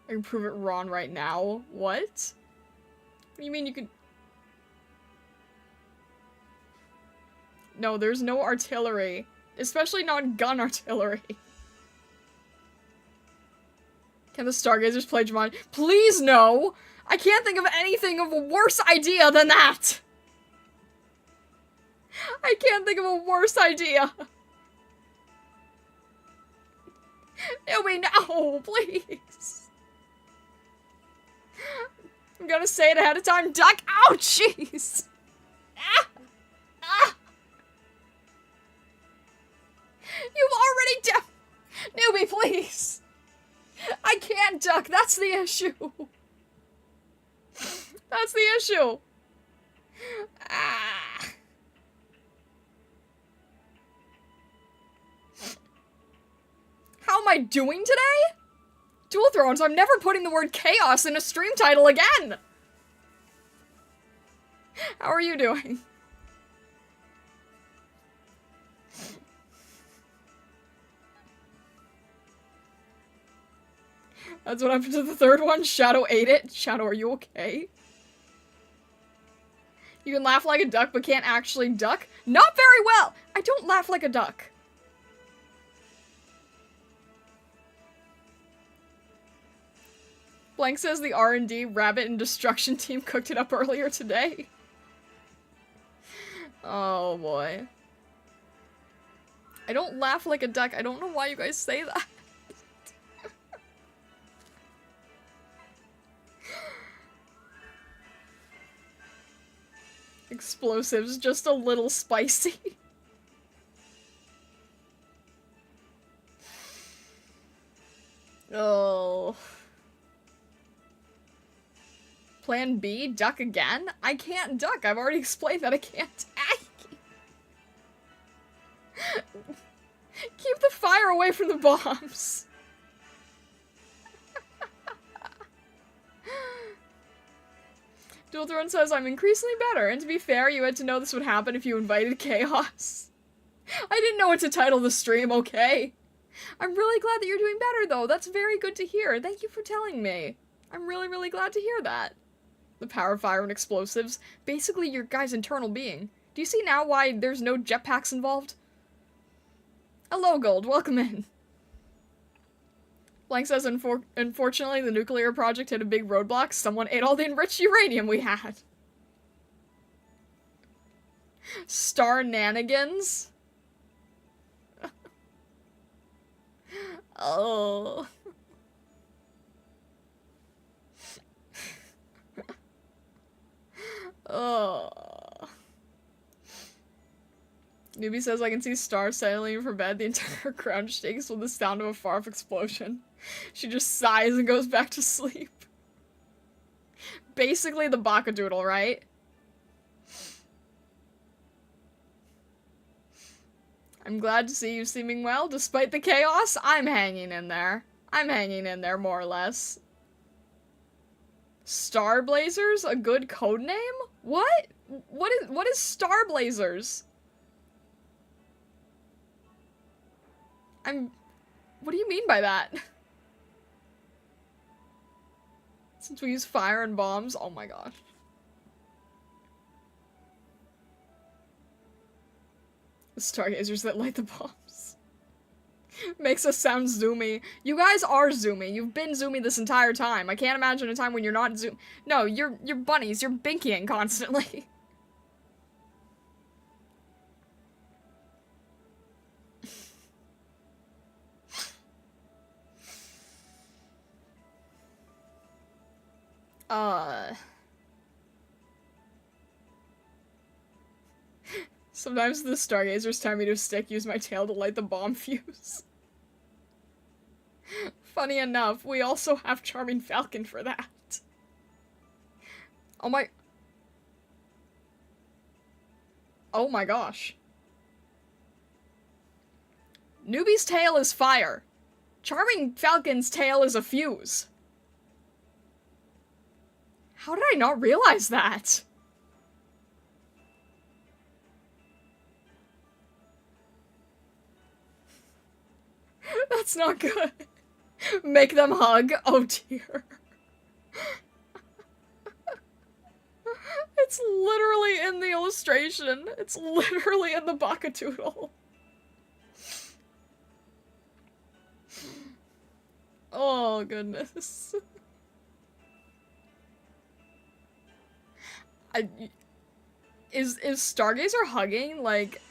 I can prove it wrong right now. What? What do you mean you could... No, there's no artillery. Especially not gun artillery. Can the Stargazers play Jumanji? Please no! I can't think of anything of a worse idea than that! I can't think of a worse idea! Nobody, no, please! I'm gonna say it ahead of time. Duck! Ow, jeez! Ah! Ah! You've already Newbie, please! I can't duck, that's the issue! That's the issue! Ah! How am I doing today? Dual Thrones, I'm never putting the word chaos in a stream title again! How are you doing? That's what happened to the third one. Shadow ate it. Shadow, are you okay? You can laugh like a duck, but can't actually duck? Not very well! I don't laugh like a duck. Blank says the R&D Rabbit and Destruction team cooked it up earlier today. Oh boy. I don't laugh like a duck. I don't know why you guys say that. Explosives, just a little spicy. Oh. Plan B, duck again? I can't duck. I've already explained that I can't. Keep the fire away from the bombs. Dual Throne says, I'm increasingly better, and to be fair, you had to know this would happen if you invited chaos. I didn't know what to title the stream, okay? I'm really glad that you're doing better, though. That's very good to hear. Thank you for telling me. I'm really, really glad to hear that. The power of fire and explosives. Basically, your guy's internal being. Do you see now why there's no jetpacks involved? Hello, Gold. Welcome in. Blank says, unfortunately, the nuclear project hit a big roadblock. Someone ate all the enriched uranium we had. Star nanigans? Oh. Oh. Newbie says, I can see stars sailing for bed. The entire ground shakes with the sound of a far-off explosion. She just sighs and goes back to sleep. Basically the Bakadoodle, right? I'm glad to see you seeming well. Despite the chaos, I'm hanging in there. I'm hanging in there, more or less. Star Blazers? A good code name? What? What is Star Blazers? What do you mean by that? Since we use fire and bombs, oh my gosh. The stargazers that light the bombs. Makes us sound zoomy. You guys are zoomy. You've been zoomy this entire time. I can't imagine a time when you're not zoom- No, you're bunnies. You're binkying constantly. Sometimes the stargazers tie me to a stick, use my tail to light the bomb fuse. Funny enough, we also have Charming Falcon for that. Oh my... Oh my gosh. Newbie's tail is fire. Charming Falcon's tail is a fuse. How did I not realize that? That's not good. Make them hug. Oh dear. It's literally in the illustration. It's literally in the Bakatoodle. Oh goodness. Is Stargazer hugging, like...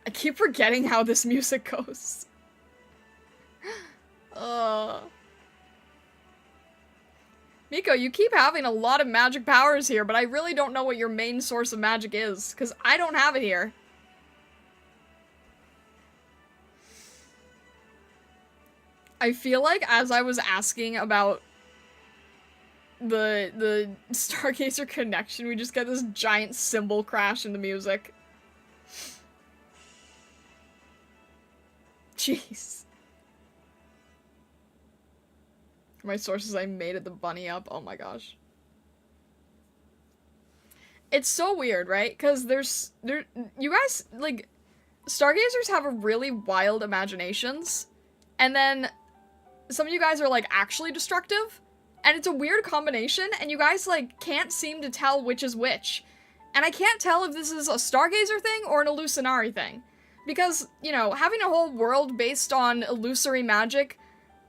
I keep forgetting how this music goes. Miko, you keep having a lot of magic powers here, but I really don't know what your main source of magic is, because I don't have it here. I feel like as I was asking about the Stargazer connection, we just get this giant cymbal crash in the music. Jeez. My sources, I made it the bunny up. Oh my gosh. It's so weird, right? Because you guys, like, Stargazers have a really wild imaginations, and then some of you guys are, like, actually destructive, and it's a weird combination, and you guys, like, can't seem to tell which is which. And I can't tell if this is a Stargazer thing or an Illusionary thing. Because, you know, having a whole world based on illusory magic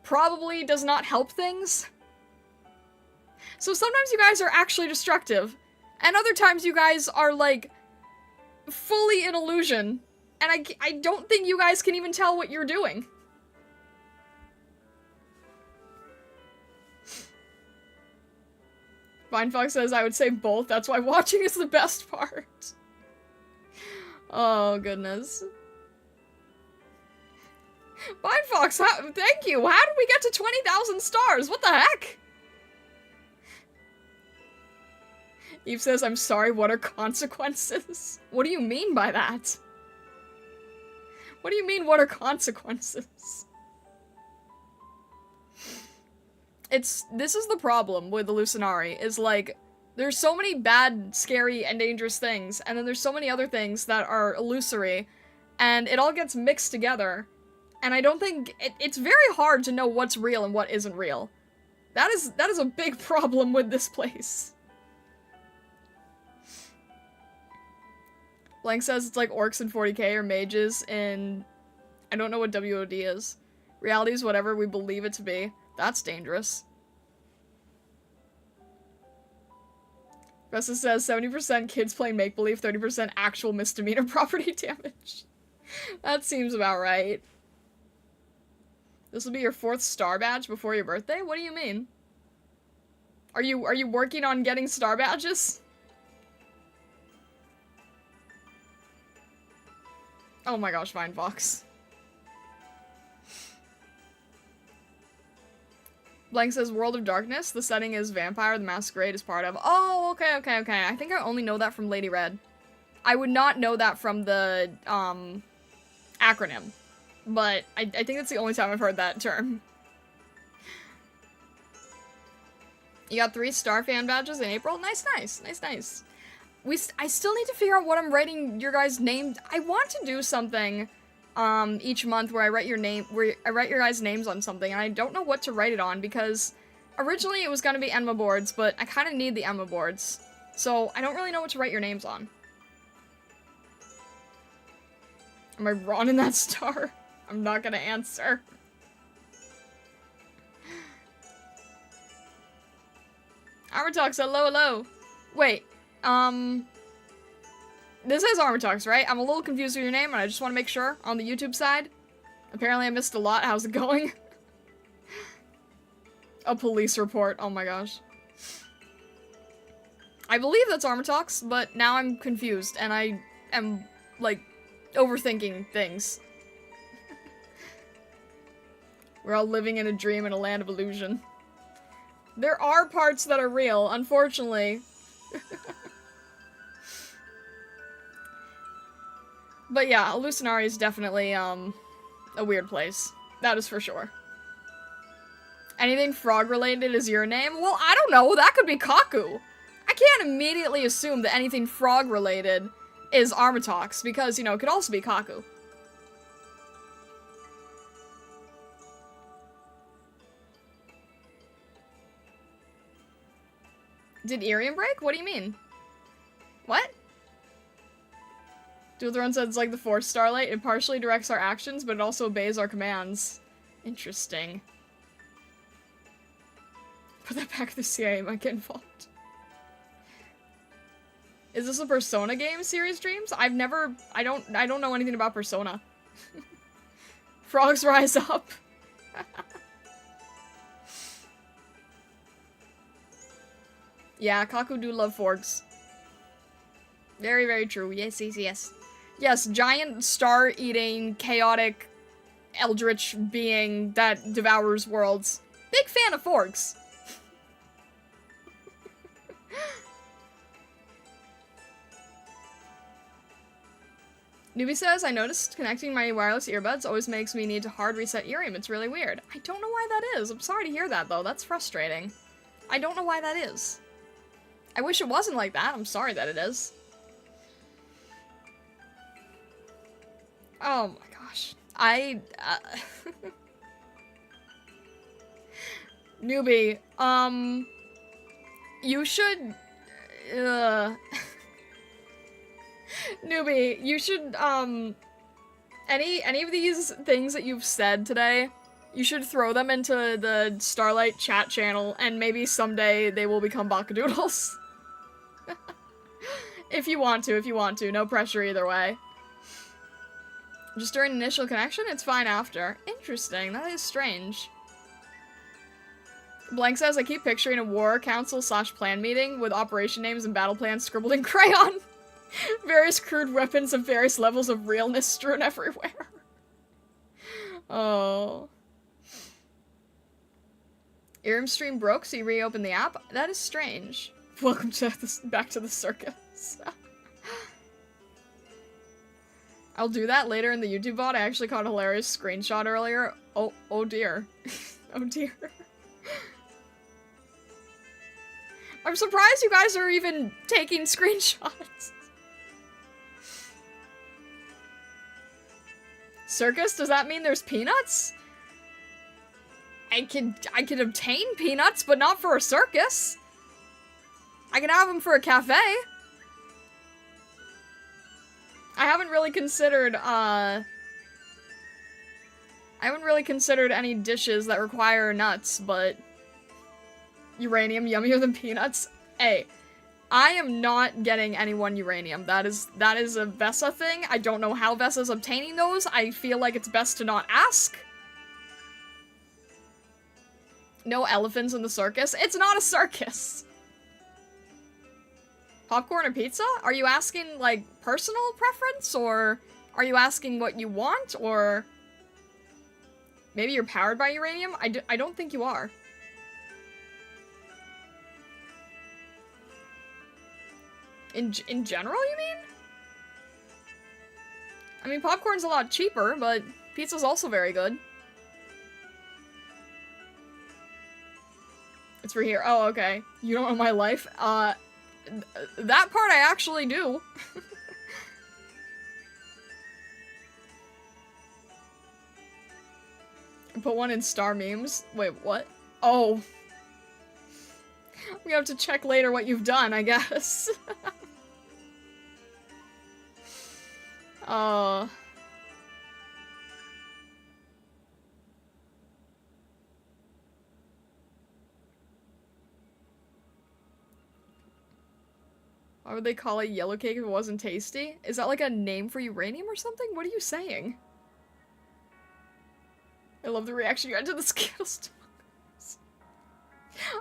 probably does not help things. So sometimes you guys are actually destructive, and other times you guys are, like, fully in illusion, and I don't think you guys can even tell what you're doing. Vinefox says, I would say both, that's why watching is the best part. Oh, goodness. Vinefox, thank you! How did we get to 20,000 stars? What the heck? Eve says, I'm sorry, what are consequences? What do you mean by that? What do you mean, what are consequences? This is the problem with Illusionary, is like, there's so many bad, scary, and dangerous things, and then there's so many other things that are illusory, and it all gets mixed together, and I don't think, it's very hard to know what's real and what isn't real. That is a big problem with this place. Blank says it's like orcs in 40k or mages in... I don't know what WOD is. Reality is whatever we believe it to be. That's dangerous. Ressa says 70% kids playing make-believe, 30% actual misdemeanor property damage. That seems about right. This will be your 4th star badge before your birthday? What do you mean? Are you working on getting star badges? Oh my gosh, Vinefox. Blank says World of Darkness. The setting is Vampire the Masquerade is part of. Oh, okay. I think I only know that from Lady Red. I would not know that from the, acronym. But I think that's the only time I've heard that term. You got 3 star fan badges in April? Nice, nice, nice, nice. I still need to figure out what I'm writing your guys' name. I want to do something, each month where I write your name, where I write your guys' names on something, and I don't know what to write it on, because originally it was gonna be Enma boards, but I kind of need the Enma boards. So, I don't really know what to write your names on. Am I wrong in that star? I'm not gonna answer. Armortox, hello, hello. Wait, this is Armortox, right? I'm a little confused with your name, and I just want to make sure on the YouTube side. Apparently I missed a lot. How's it going? A police report. Oh my gosh. I believe that's Armortox, but now I'm confused, and I am, like, overthinking things. We're all living in a dream in a land of illusion. There are parts that are real, unfortunately. But yeah, Hallucinari is definitely, a weird place. That is for sure. Anything frog-related is your name? Well, I don't know, that could be Kaku. I can't immediately assume that anything frog-related is Armortox, because, you know, it could also be Kaku. Did IRIAM break? What do you mean? What? Dual Throne said it's like the Force Starlight. It partially directs our actions, but it also obeys our commands. Interesting. Put that back to the CIA, might get involved. Is this a Persona game, Serious Dreams? I don't know anything about Persona. Frogs rise up. Yeah, Kaku do love forks. Very, very true. Yes, yes, yes. Yes, giant star-eating, chaotic, eldritch being that devours worlds. Big fan of forks. Newbie says, I noticed connecting my wireless earbuds always makes me need to hard reset IRIAM. It's really weird. I don't know why that is. I'm sorry to hear that, though. That's frustrating. I don't know why that is. I wish it wasn't like that. I'm sorry that it is. Oh my gosh. Newbie, you should, Newbie, you should, any of these things that you've said today, you should throw them into the Starlight chat channel, and maybe someday they will become Bakadoodles. If you want to, no pressure either way. Just during initial connection, it's fine after. Interesting, that is strange. Blank says, I keep picturing a war council / plan meeting with operation names and battle plans scribbled in crayon. Various crude weapons of various levels of realness strewn everywhere. Oh. IRIAM stream broke, so you reopened the app? That is strange. Welcome to back to the circus. I'll do that later in the YouTube VOD. I actually caught a hilarious screenshot earlier. Oh dear. Oh dear. I'm surprised you guys are even taking screenshots. Circus? Does that mean there's peanuts? I can obtain peanuts, but not for a circus. I can have them for a cafe. I haven't really considered any dishes that require nuts, but uranium yummier than peanuts. Hey, I am not getting anyone uranium. That is a Vesa thing. I don't know how Vesa's obtaining those. I feel like it's best to not ask. No elephants in the circus. It's not a circus. Popcorn or pizza? Are you asking, like, personal preference, or are you asking what you want, or maybe you're powered by uranium? I don't think you are. In general, you mean? I mean, popcorn's a lot cheaper, but pizza's also very good. It's for here. Oh, okay. You don't know my life? That part I actually do. Put one in star memes. Wait, what? Oh. We have to check later what you've done, I guess. Why would they call it yellow cake if it wasn't tasty? Is that like a name for uranium or something? What are you saying? I love the reaction you had to the Skittles.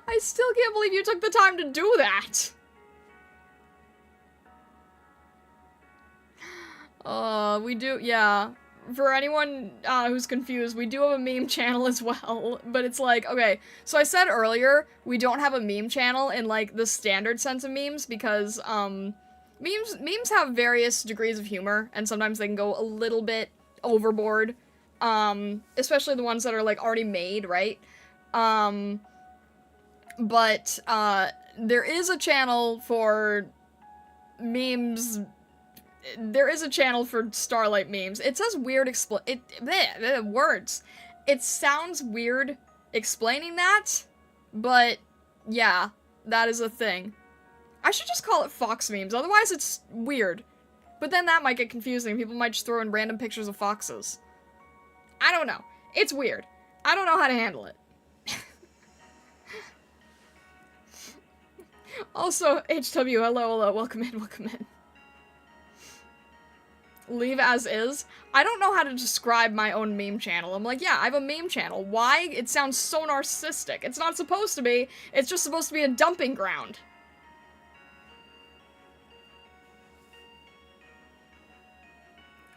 I still can't believe you took the time to do that! We do, yeah. For anyone who's confused, we do have a meme channel as well, but it's like, okay, so I said earlier, we don't have a meme channel in, like, the standard sense of memes, because, memes have various degrees of humor, and sometimes they can go a little bit overboard, especially the ones that are, like, already made, right? But, there is a channel for memes. There is a channel for Starlight memes. It says weird words. It sounds weird explaining that, but yeah, that is a thing. I should just call it Fox memes, otherwise it's weird. But then that might get confusing. People might just throw in random pictures of foxes. I don't know. It's weird. I don't know how to handle it. Also, HW, hello, welcome in. Leave as is. I don't know how to describe my own meme channel. I'm like, yeah, I have a meme channel. Why? It sounds so narcissistic. It's not supposed to be. It's just supposed to be a dumping ground.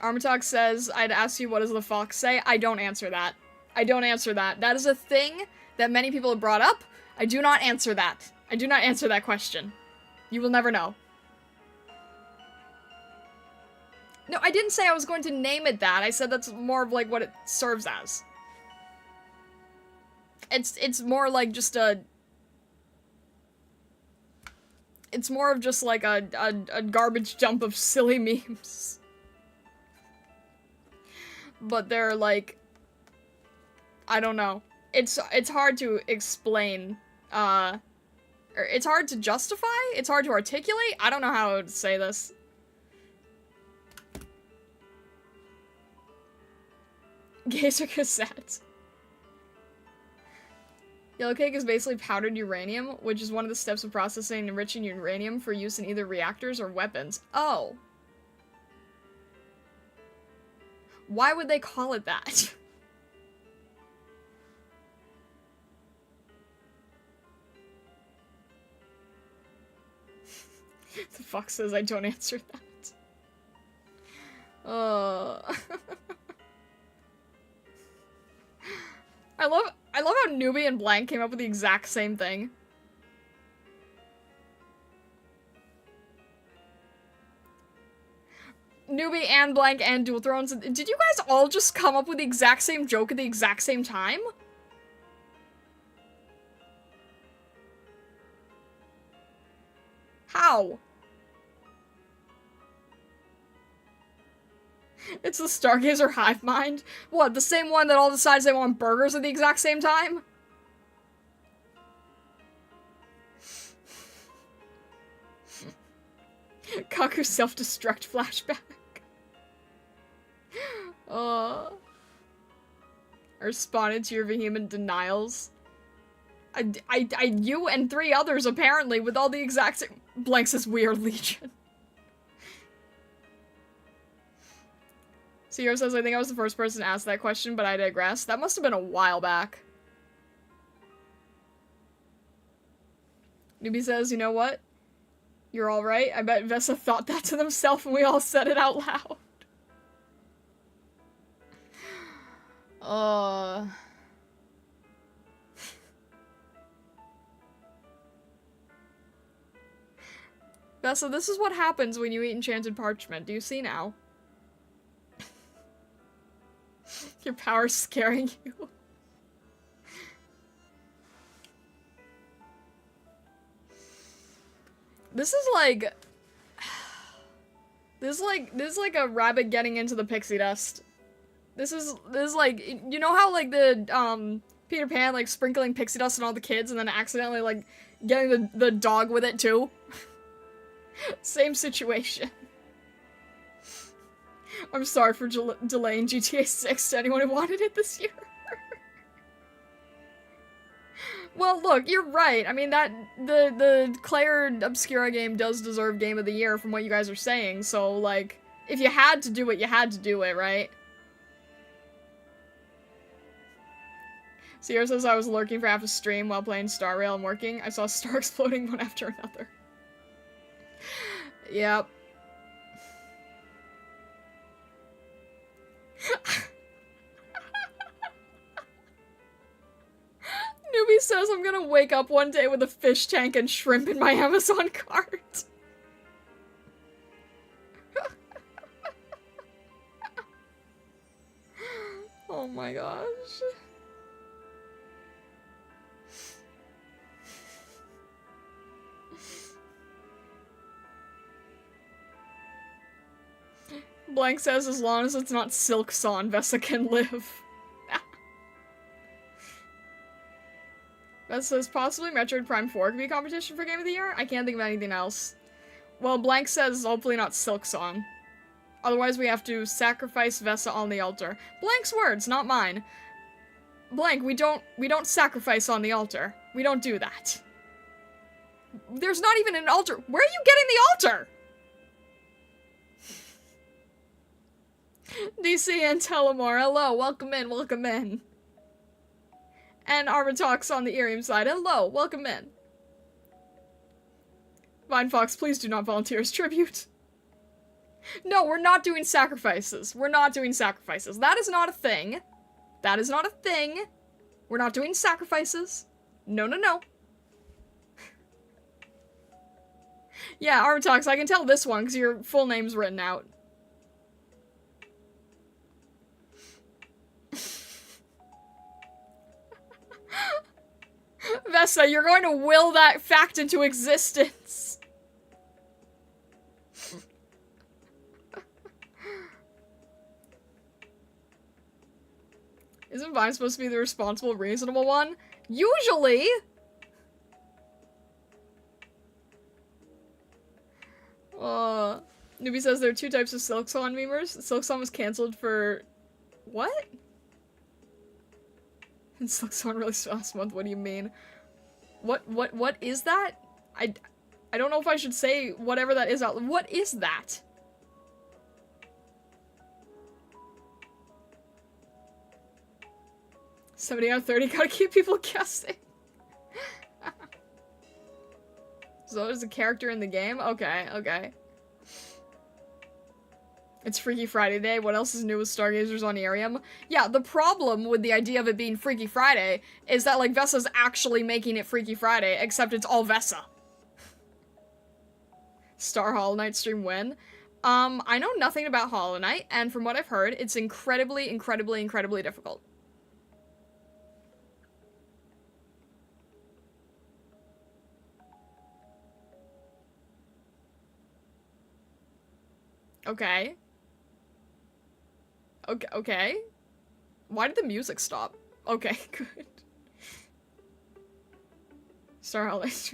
Armitog says, I'd ask you what does the fox say? I don't answer that. I don't answer that. That is a thing that many people have brought up. I do not answer that. I do not answer that question. You will never know. No, I didn't say I was going to name it that. I said that's more of like what it serves as. It's more like just a... It's more of just like a garbage dump of silly memes. But they're like... I don't know. It's hard to explain, it's hard to justify? It's hard to articulate? I don't know how I would say this. Gazer cassettes. Yellow cake is basically powdered uranium, which is one of the steps of processing and enriching uranium for use in either reactors or weapons. Oh. Why would they call it that? The fox says I don't answer that. I love how Newbie and Blank came up with the exact same thing. Newbie and Blank and Dual Thrones. Did you guys all just come up with the exact same joke at the exact same time? How? It's the Stargazer hive mind? What, the same one that all decides they want burgers at the exact same time? Kaku self-destruct flashback. I responded to your vehement denials. You and 3 others, apparently, with all the exact same- Blank says weird legion. Sierra says, I think I was the first person to ask that question, but I digress. That must have been a while back. Newbie says, you know what? You're alright. I bet Vesa thought that to themselves and we all said it out loud. Vesa, this is what happens when you eat enchanted parchment. Do you see now? Your power's scaring you. This is like... This is like a rabbit getting into the pixie dust. This is like, you know how like the, Peter Pan, like, sprinkling pixie dust on all the kids and then accidentally, like, getting the dog with it, too? Same situation. I'm sorry for delaying GTA 6 to anyone who wanted it this year. Well, look, you're right. I mean, the Claire Obscura game does deserve Game of the Year from what you guys are saying, so, like, if you had to do it, you had to do it, right? Sierra says I was lurking for half a stream while playing Star Rail and working. I saw a star exploding one after another. Yep. Newbie says I'm gonna wake up one day with a fish tank and shrimp in my Amazon cart. Oh my gosh. Blank says as long as it's not Silk Song, Vessa can live. Vessa says possibly Metroid Prime 4 could be a competition for Game of the Year? I can't think of anything else. Well, Blank says hopefully not Silk Song. Otherwise we have to sacrifice Vessa on the altar. Blank's words, not mine. Blank, we don't sacrifice on the altar. We don't do that. There's not even an altar. Where are you getting the altar? DC and Telemore, hello, welcome in, welcome in. And Armor Talks on the IRIAM side, hello, welcome in. Vine Fox, please do not volunteer as tribute. No, we're not doing sacrifices. We're not doing sacrifices. That is not a thing. That is not a thing. We're not doing sacrifices. No, no, no. Yeah, Armor Talks, I can tell this one because your full name's written out. Vessa, you're going to will that fact into existence. Isn't Vine supposed to be the responsible, reasonable one? Usually! Newbie says there are two types of Silk Song memers. Silk Song was cancelled for... What? And Silk Song released last month, what do you mean? What is that? I don't know if I should say whatever that is out. What is that? $70 out of 30, gotta keep people guessing. So is a character in the game? Okay, okay. It's Freaky Friday Day. What else is new with Stargazers on IRIAM? Yeah, the problem with the idea of it being Freaky Friday is that, like, Vessa's actually making it Freaky Friday, except it's all Vessa. Star Hollow Knight stream when? I know nothing about Hollow Knight, and from what I've heard, it's incredibly, incredibly, incredibly difficult. Okay. Okay. Why did the music stop? Okay, good. Star Hollow Knight.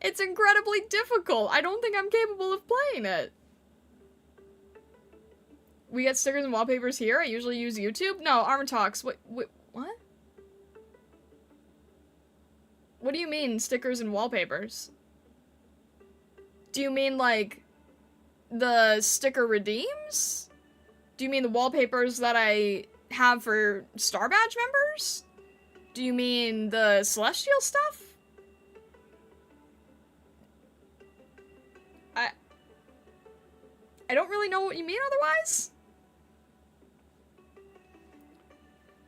It's incredibly difficult. I don't think I'm capable of playing it. We get stickers and wallpapers here. I usually use YouTube. No, Armor Talks. What? What do you mean, stickers and wallpapers? Do you mean, like, the sticker redeems? Do you mean the wallpapers that I have for Star Badge members? Do you mean the Celestial stuff? I don't really know what you mean otherwise.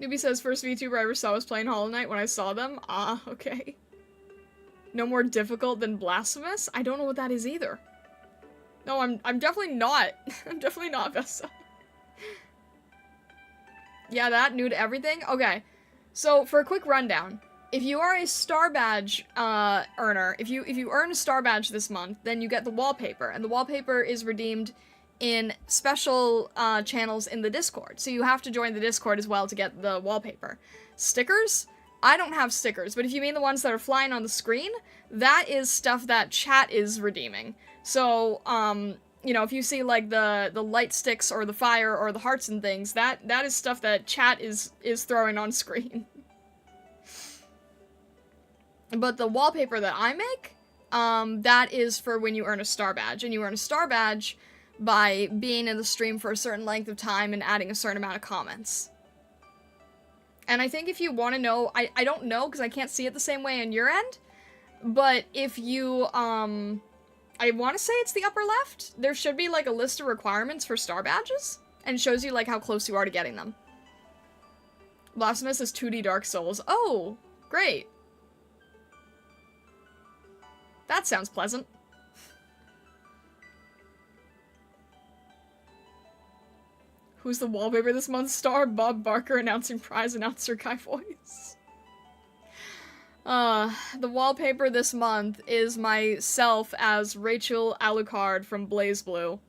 Newbie says, first VTuber I ever saw was playing Hollow Knight when I saw them. Ah, okay. No more difficult than Blasphemous? I don't know what that is either. No, I'm definitely not. I'm definitely not Vessa. Yeah, that, new to everything? Okay. So, for a quick rundown, if you are a star badge earner, if you earn a star badge this month, then you get the wallpaper, and the wallpaper is redeemed in special channels in the Discord. So you have to join the Discord as well to get the wallpaper. Stickers? I don't have stickers, but if you mean the ones that are flying on the screen, that is stuff that chat is redeeming. So, you know, if you see like the light sticks or the fire or the hearts and things, that is stuff that chat is throwing on screen. But the wallpaper that I make, that is for when you earn a star badge, and you earn a star badge by being in the stream for a certain length of time and adding a certain amount of comments. And I think if you want to know, I don't know because I can't see it the same way on your end, but if you, I want to say it's the upper left, there should be like a list of requirements for star badges, and shows you like how close you are to getting them. Blasphemous is 2D Dark Souls. Oh, great. That sounds pleasant. Who's the wallpaper this month? Star Bob Barker announcing prize announcer guy voice. The wallpaper this month is myself as Rachel Alucard from BlazBlue.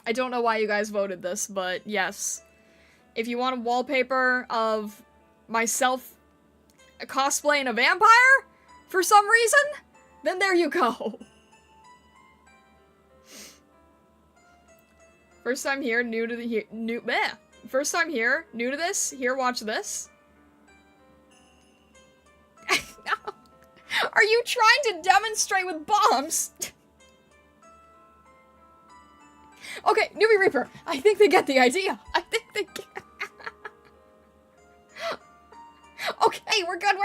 I don't know why you guys voted this, but yes. If you want a wallpaper of myself cosplaying a vampire for some reason, then there you go. First time here, new to the First time here, new to this. Here, watch this. Are you trying to demonstrate with bombs? Okay, Newbie Reaper. I think they get the idea. I think they get. Okay, we're good.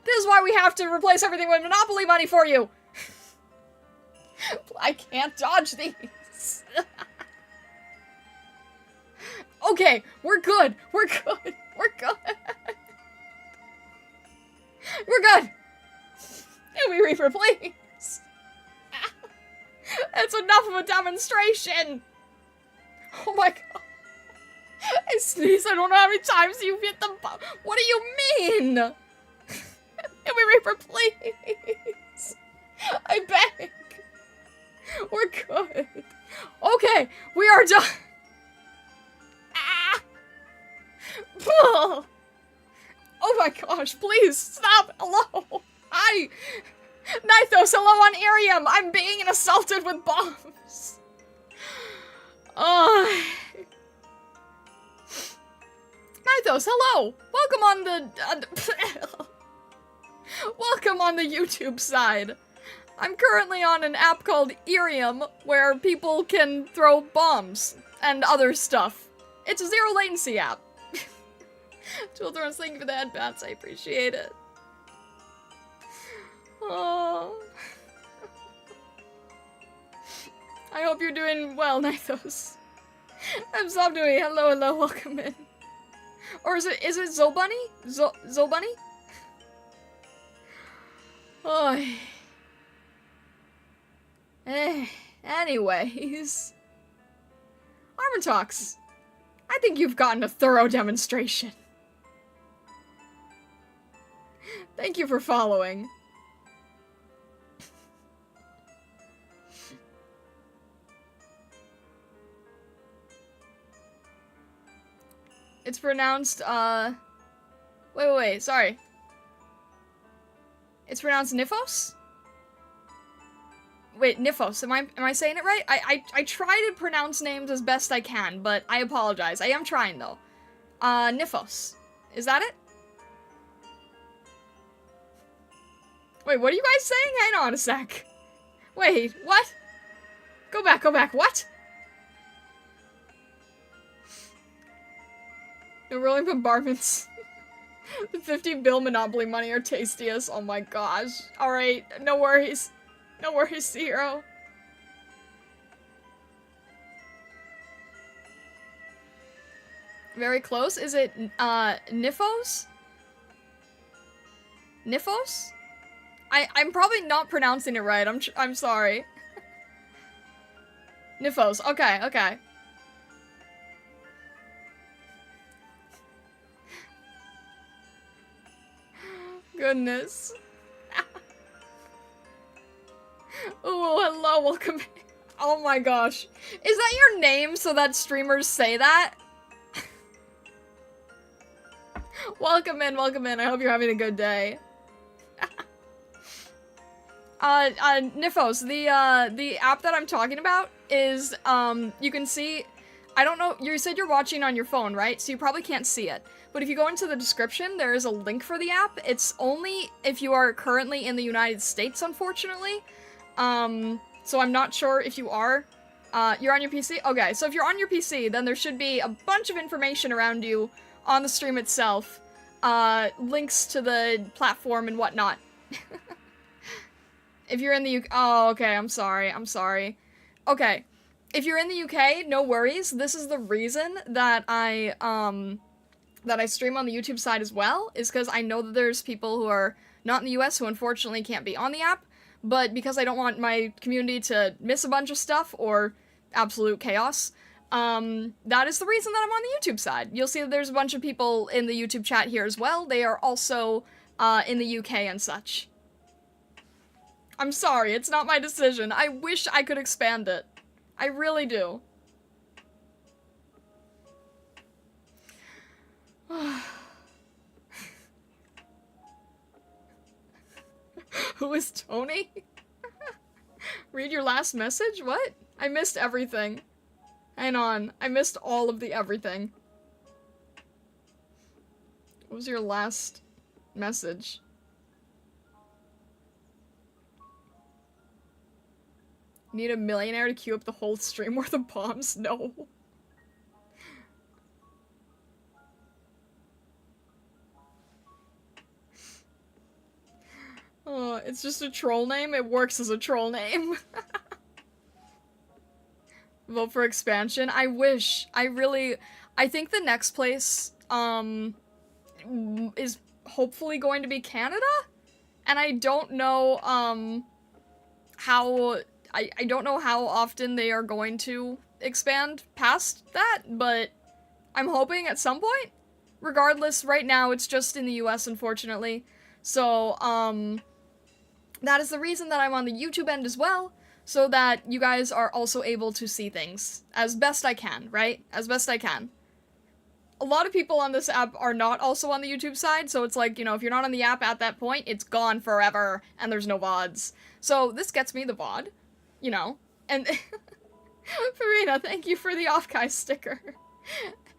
This is why we have to replace everything with Monopoly money for you. I can't dodge these. Okay, we're good. We're good. Newbie Reaper, please. That's enough of a demonstration. Oh my god. I sneeze. I don't know how many times you've hit the button. What do you mean? Newbie Reaper, please. I beg. We're good. Okay, we are done. Ah. Oh my gosh, please stop. Hello. Hi. Nithos, hello on IRIAM. I'm being assaulted with bombs. Nithos, hello. Welcome on the welcome on the YouTube side. I'm currently on an app called IRIAM where people can throw bombs and other stuff. It's a zero latency app. Tool Thrones, thank you for the headbats. I appreciate it. Oh. I hope you're doing well, Nithos. I'm Zobdui. Hello, welcome in. Or is it Zobunny? Zobunny? Oh. Anyways. Armor Talks. I think you've gotten a thorough demonstration. Thank you for following. It's pronounced, wait, sorry. It's pronounced Nifos? Wait, Nifos, am I saying it right? I try to pronounce names as best I can, but I apologize. I am trying, though. Nifos. Is that it? Wait, what are you guys saying? Hang on a sec. Wait, what? Go back, what? No rolling bombardments. The 50 bill Monopoly money are tastiest. Oh my gosh. Alright, no worries. No worries, Zero. Very close. Is it, Nifos? Nifos? I'm probably not pronouncing it right. I'm sorry. Nifos. Okay. goodness. Oh, hello, welcome back. Oh my gosh. Is that your name so that streamers say that? Welcome in, welcome in. I hope you're having a good day. Nifos, the app that I'm talking about is, you can see, I don't know, you said you're watching on your phone, right? So you probably can't see it. But if you go into the description, there is a link for the app. It's only if you are currently in the United States, unfortunately. So I'm not sure if you are. You're on your PC? Okay, so if you're on your PC, then there should be a bunch of information around you on the stream itself. Links to the platform and whatnot. If you're in the UK, oh, okay, I'm sorry, I'm sorry. Okay, if you're in the UK, no worries. This is the reason that I stream on the YouTube side as well, is because I know that there's people who are not in the US who unfortunately can't be on the app, but because I don't want my community to miss a bunch of stuff or absolute chaos, that is the reason that I'm on the YouTube side. You'll see that there's a bunch of people in the YouTube chat here as well. They are also, in the UK and such. I'm sorry, it's not my decision. I wish I could expand it. I really do. Who is Tony? Read your last message? What? I missed everything. Hang on. I missed all of the everything. What was your last message? Need a millionaire to queue up the whole stream worth of bombs? No. Oh, it's just a troll name? It works as a troll name. Vote for expansion? I wish. I think the next place, is hopefully going to be Canada? And I don't know, I don't know how often they are going to expand past that, but I'm hoping at some point. Regardless, right now it's just in the US, unfortunately. So, that is the reason that I'm on the YouTube end as well, so that you guys are also able to see things as best I can, right? As best I can. A lot of people on this app are not also on the YouTube side, so it's like, you know, if you're not on the app at that point, it's gone forever, and there's no VODs. So, this gets me the VOD. You know, and Farina, thank you for the off-guy sticker.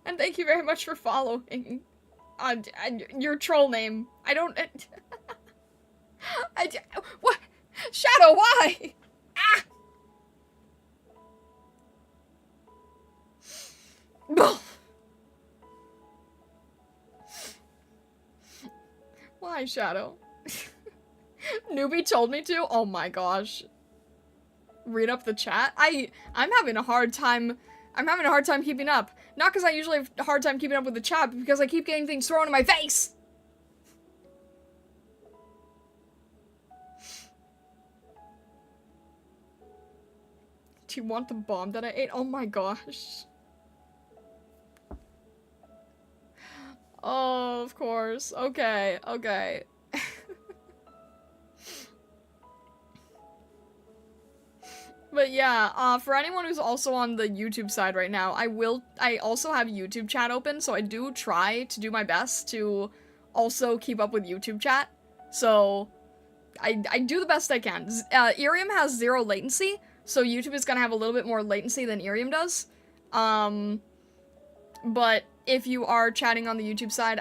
And thank you very much for following. Your troll name. I don't... what? Shadow, why? Ah! Why, Shadow? Newbie told me to? Oh my gosh. Read up the chat? I'm having a hard time keeping up. Not because I usually have a hard time keeping up with the chat, but because I keep getting things thrown in my face! Do you want the bomb that I ate? Oh my gosh. Oh, of course. Okay, okay. But yeah, for anyone who's also on the YouTube side right now, I also have YouTube chat open, so I do try to do my best to also keep up with YouTube chat. So, I do the best I can. IRIAM has 0 latency, so YouTube is gonna have a little bit more latency than IRIAM does. But if you are chatting on the YouTube side,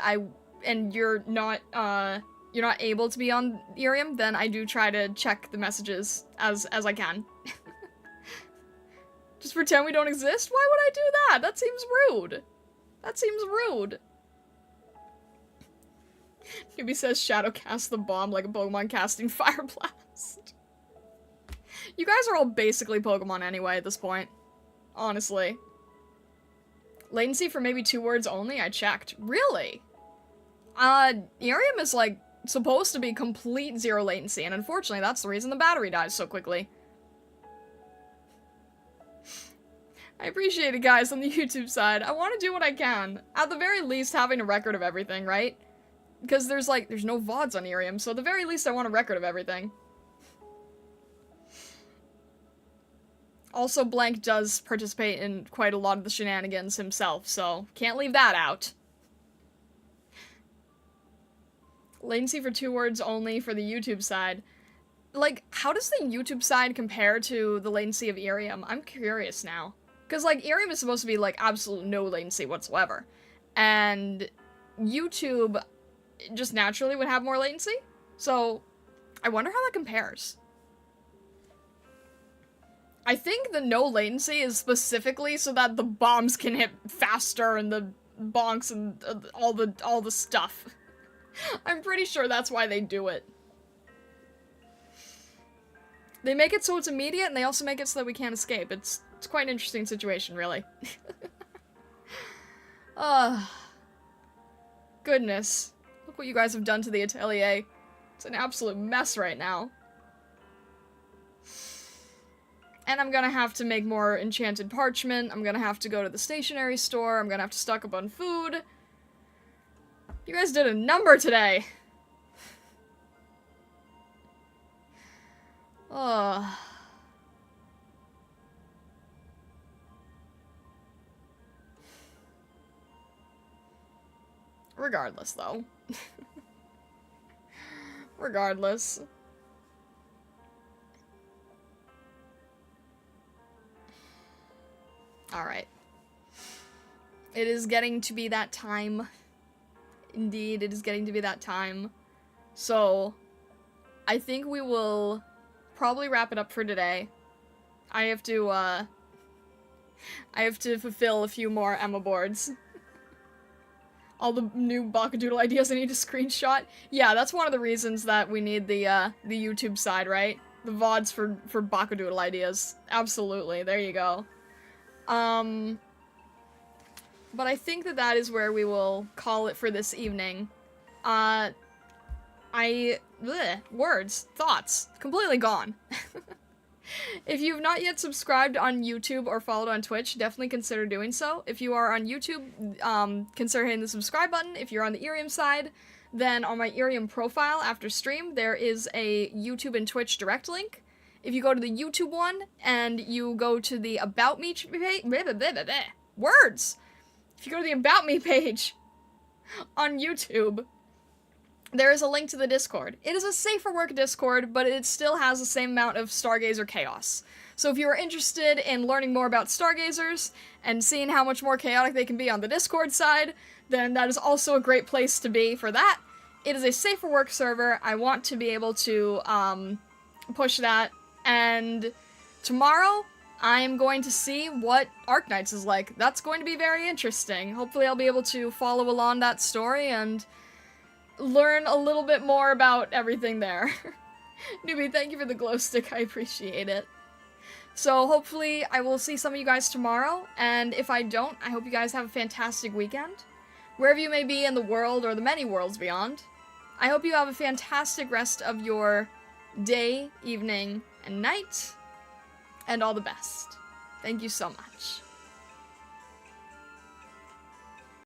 and you're not able to be on IRIAM, then I do try to check the messages as I can. Just pretend we don't exist? Why would I do that? That seems rude. That seems rude. Newbie says Shadow cast the bomb like a Pokemon casting Fire Blast. You guys are all basically Pokemon anyway at this point. Honestly. Latency for maybe 2 words only? I checked. Really? IRIAM is like supposed to be complete 0 latency, and unfortunately that's the reason the battery dies so quickly. I appreciate it, guys, on the YouTube side. I want to do what I can. At the very least, having a record of everything, right? Because there's no VODs on IRIAM, so at the very least I want a record of everything. Also, Blank does participate in quite a lot of the shenanigans himself, so can't leave that out. Latency for 2 words only for the YouTube side. Like, how does the YouTube side compare to the latency of IRIAM? I'm curious now. Because, like, IRIAM is supposed to be, like, absolute no latency whatsoever. And YouTube just naturally would have more latency. So, I wonder how that compares. I think the no latency is specifically so that the bombs can hit faster and the bonks and all the stuff. I'm pretty sure that's why they do it. They make it so it's immediate, and they also make it so that we can't escape. It's quite an interesting situation, really. Goodness. Look what you guys have done to the atelier. It's an absolute mess right now. And I'm gonna have to make more enchanted parchment. I'm gonna have to go to the stationery store. I'm gonna have to stock up on food. You guys did a number today. Ugh. Regardless, though. Regardless. Alright. It is getting to be that time. Indeed, it is getting to be that time. So, I think we will probably wrap it up for today. I have to fulfill a few more Emma boards. All the new Bakadoodle ideas I need to screenshot. Yeah, that's one of the reasons that we need the YouTube side, right? The VODs for Bakadoodle ideas. Absolutely, there you go. But I think that is where we will call it for this evening. Words, thoughts, completely gone. If you've not yet subscribed on YouTube or followed on Twitch, definitely consider doing so. If you are on YouTube, consider hitting the subscribe button. If you're on the IRIAM side, then on my IRIAM profile after stream, there is a YouTube and Twitch direct link. If you go to the YouTube one, and you go to the About Me page, words! If you go to the About Me page on YouTube, there is a link to the Discord. It is a safer work Discord, but it still has the same amount of Stargazer chaos. So if you are interested in learning more about Stargazers, and seeing how much more chaotic they can be on the Discord side, then that is also a great place to be for that. It is a safer work server. I want to be able to, push that. And tomorrow, I am going to see what Arknights is like. That's going to be very interesting. Hopefully I'll be able to follow along that story and learn a little bit more about everything there. Newbie, thank you for the glow stick. I appreciate it. So hopefully I will see some of you guys tomorrow. And if I don't, I hope you guys have a fantastic weekend. Wherever you may be in the world or the many worlds beyond. I hope you have a fantastic rest of your day, evening, and night, and all the best. Thank you so much.